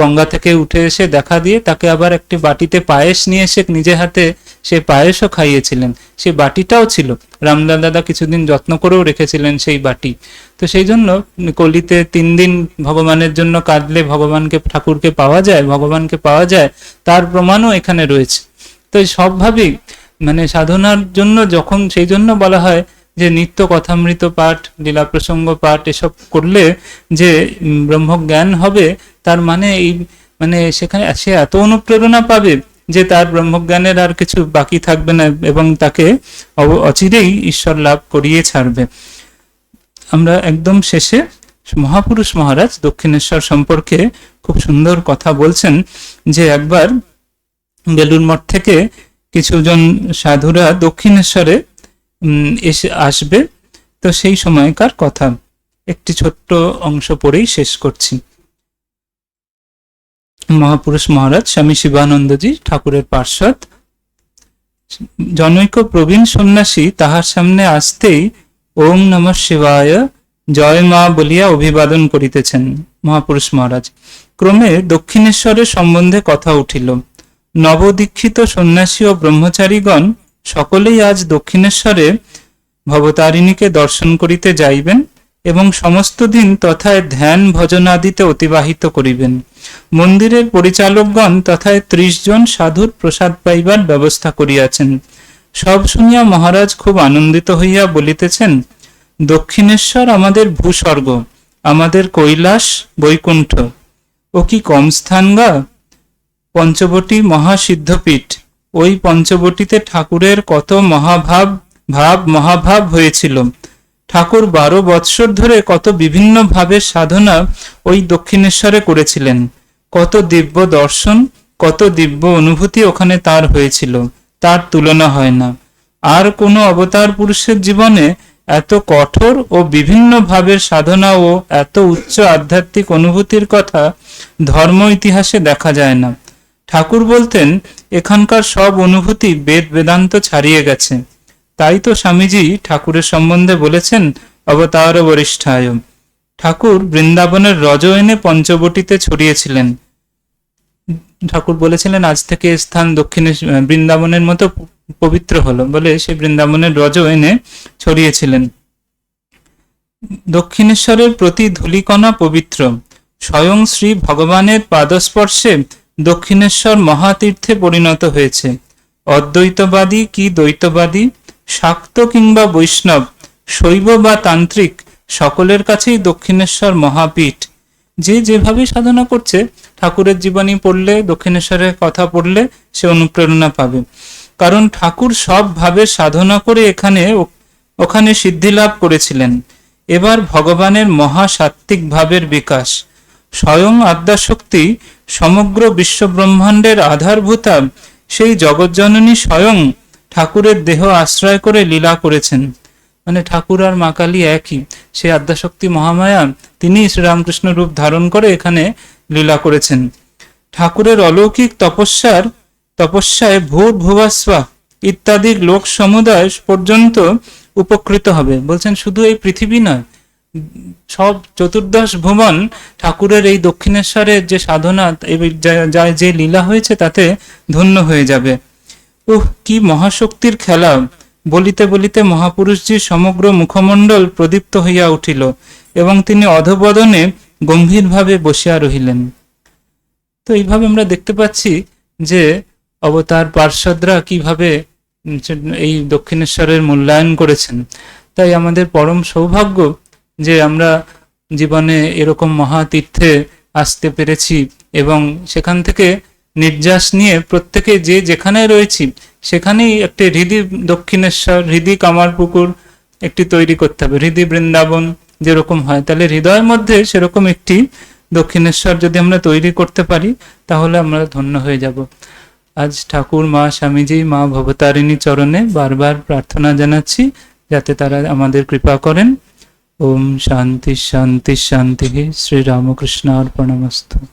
গঙ্গা থেকে উঠে এসে দেখা দিয়ে তাকে আবার একটি বাটিতে পায়েস নিয়ে এসে নিজে হাতে সে পায়েসও খাইয়েছিলেন। সেই বাটিটাও ছিল, রামলাল দাদা কিছুদিন যত্ন করেও রেখেছিলেন সেই বাটি। তো সেই জন্য কলিতে 3 দিন ভগবানের জন্য কাঁদলে ভগবানকে, ঠাকুরকে পাওয়া যায়, ভগবানকে পাওয়া যায়, তার প্রমাণও এখানে রয়েছে। তো সবভাবেই মানে সাধনার জন্য যখন, সেই জন্য বলা হয় যে নিত্য কথামৃত পাঠ, লীলা প্রসঙ্গ পাঠ এসব করলে যে ব্রহ্মজ্ঞান হবে, তার মানে এই মানে সেখানে সে এত অনুপ্রেরণা পাবে যে তার ব্রহ্মজ্ঞানের আর কিছু বাকি থাকবে না এবং তাকে অচিরেই ঈশ্বর লাভ করিয়ে ছাড়বে। আমরা একদম শেষে মহাপুরুষ মহারাজ দক্ষিণেশ্বর সম্পর্কে খুব সুন্দর কথা বলছেন যে একবার বেলুড় মঠ থেকে কিছুজন সাধুরা দক্ষিণেশ্বরে এসে আসবে, তো সেই সময়কার কথা একটি ছোট্ট অংশ পড়েই শেষ করছি। মহাপুরুষ মহারাজ স্বামী শিবানন্দজি ঠাকুরের পার্ষদ, জনৈক প্রবীণ সন্ন্যাসী তাহার সামনে আসতেই ওং নমঃ শিবায় জয় মা বলিয়া অভিবাদন করিতেছেন মহাপুরুষ মহারাজ। ক্রমে দক্ষিণেশ্বরের সম্বন্ধে কথা উঠিল। নবদীক্ষিত সন্ন্যাসী ও ব্রহ্মচারীগণ সকলেই আজ দক্ষিণেশ্বরে ভবতারিণীকে দর্শন করিতে যাইবেন এবং সমস্ত দিন তথায় ধ্যান ভজনাদিতে অতিবাহিত করিবেন। মন্দিরের পরিচালকগণ তথায় 30 জন সাধুর প্রসাদ পাইবার ব্যবস্থা করিয়াছেন। সব শুনিয়া মহারাজ খুব আনন্দিত হইয়া বলিতেছেন, দক্ষিণেশ্বর আমাদের ভূস্বর্গ, আমাদের কৈলাস বৈকুণ্ঠ। ও কি কম স্থান গা! পঞ্চবটী মহাসিদ্ধপীঠ, ওই পঞ্চবটিতে ঠাকুরের কত মহাভাব হয়েছিল। ঠাকুর 12 বৎসর ধরে কত বিভিন্ন ভাবে সাধনা ওই দক্ষিণেশ্বরে করেছিলেন। কত দিব্য দর্শন, কত দিব্য অনুভূতি ওখানে তার হয়েছিল, তার তুলনা হয় না। আর কোনো অবতার পুরুষের জীবনে এত কঠোর ও বিভিন্ন ভাবের সাধনা ও এত উচ্চ আধ্যাত্মিক অনুভূতির কথা ধর্ম ইতিহাসে দেখা যায় না। ঠাকুর বলতেন, এখানকার সব অনুভূতি বেদ বেদান্ত ছাড়িয়ে গেছে। তাই তো স্বামীজি ঠাকুরের সম্বন্ধে বলেছেন অবতার বরিষ্ঠায়। ঠাকুর বৃন্দাবনের রজ এনে পঞ্চবটিতে ছড়িয়েছিলেন। ঠাকুর বলেছিলেন আজ থেকে স্থান দক্ষিণে বৃন্দাবনের মতো পবিত্র হলো বলে সে বৃন্দাবনের রজ এনে ছড়িয়েছিলেন। দক্ষিণেশ্বরের প্রতি ধূলিকণা পবিত্র। স্বয়ং শ্রী ভগবানের পাদস্পর্শে দক্ষিণেশ্বর মহাতীর্থে পরিণত হয়েছে। অদ্বৈতবাদী কি দ্বৈতবাদী, শাক্ত কিংবা বৈষ্ণব, শৈব বা তান্ত্রিক, সকলের কাছেই দক্ষিণেশ্বর মহাপীঠ। যে যেভাবে সাধনা করছে ঠাকুরের জীবনী পড়লে, দক্ষিণেশ্বরের কথা পড়লে সে অনুপ্রেরণা পাবে। কারণ ঠাকুর সব ভাবে সাধনা করে ওখানে সিদ্ধি লাভ করেছিলেন। এবার ভগবানের মহাসাত্ত্বিক ভাবের বিকাশ। স্বয়ং আদ্যাশক্তি সমগ্র বিশ্বব্রহ্মাণ্ডের আধারভূতা সেই জগজ্জননী স্বয়ং ঠাকুরের দেহ আশ্রয় করে লীলা করেছেন। মানে ঠাকুর আর মা কালী একই, সে আদ্যাশক্তি মহামায়া, তিনি শ্রীরামকৃষ্ণ রূপ ধারণ করে এখানে লীলা করেছেন। ঠাকুরের অলৌকিক তপস্যায় ভূর্ভুবস্বা ইত্যাদি লোক সমুদায় পর্যন্ত উপকৃত হবে। বলছেন শুধু এই পৃথিবী নয়, সব 14 ভুবন ঠাকুরের এই দক্ষিণেশ্বরের যে সাধনা, যে লীলা হয়েছে তাতে ধন্য হয়ে যাবে। কি মহাশক্তির খেলা! বলিতে বলিতে মহাপুরুষজির সমগ্র মুখমণ্ডল প্রদীপ্ত হইয়া উঠিল এবং তিনি অধবদনে গম্ভীরভাবে বসিয়া রহিলেন। তো এইভাবে আমরা দেখতে পাচ্ছি যে অবতার পার্ষদরা কিভাবে এই দক্ষিণেশ্বরের মূল্যায়ন করেছেন। তাই আমাদের পরম সৌভাগ্য যে আমরা জীবনে এরকম মহাতীর্থে আসতে পেরেছি এবং সেখান থেকে নির্যাস নিয়ে প্রত্যেকে যে যেখানে রয়েছি সেখানেই একটি হৃদি দক্ষিণেশ্বর, হৃদি কামারপুকুর একটি তৈরি করতে হবে। হৃদি বৃন্দাবন যেরকম হয়, তাহলে হৃদয়ের মধ্যে সেরকম একটি দক্ষিণেশ্বর যদি আমরা তৈরি করতে পারি তাহলে আমরা ধন্য হয়ে যাব। আজ ঠাকুর, মা স্বামীজি, মা ভবতারিণী চরণে বারবার প্রার্থনা জানাচ্ছি যাতে তারা আমাদের কৃপা করেন। ওম শান্তি শান্তি শান্তি। শ্রী রামকৃষ্ণ অর্পণমস্তু।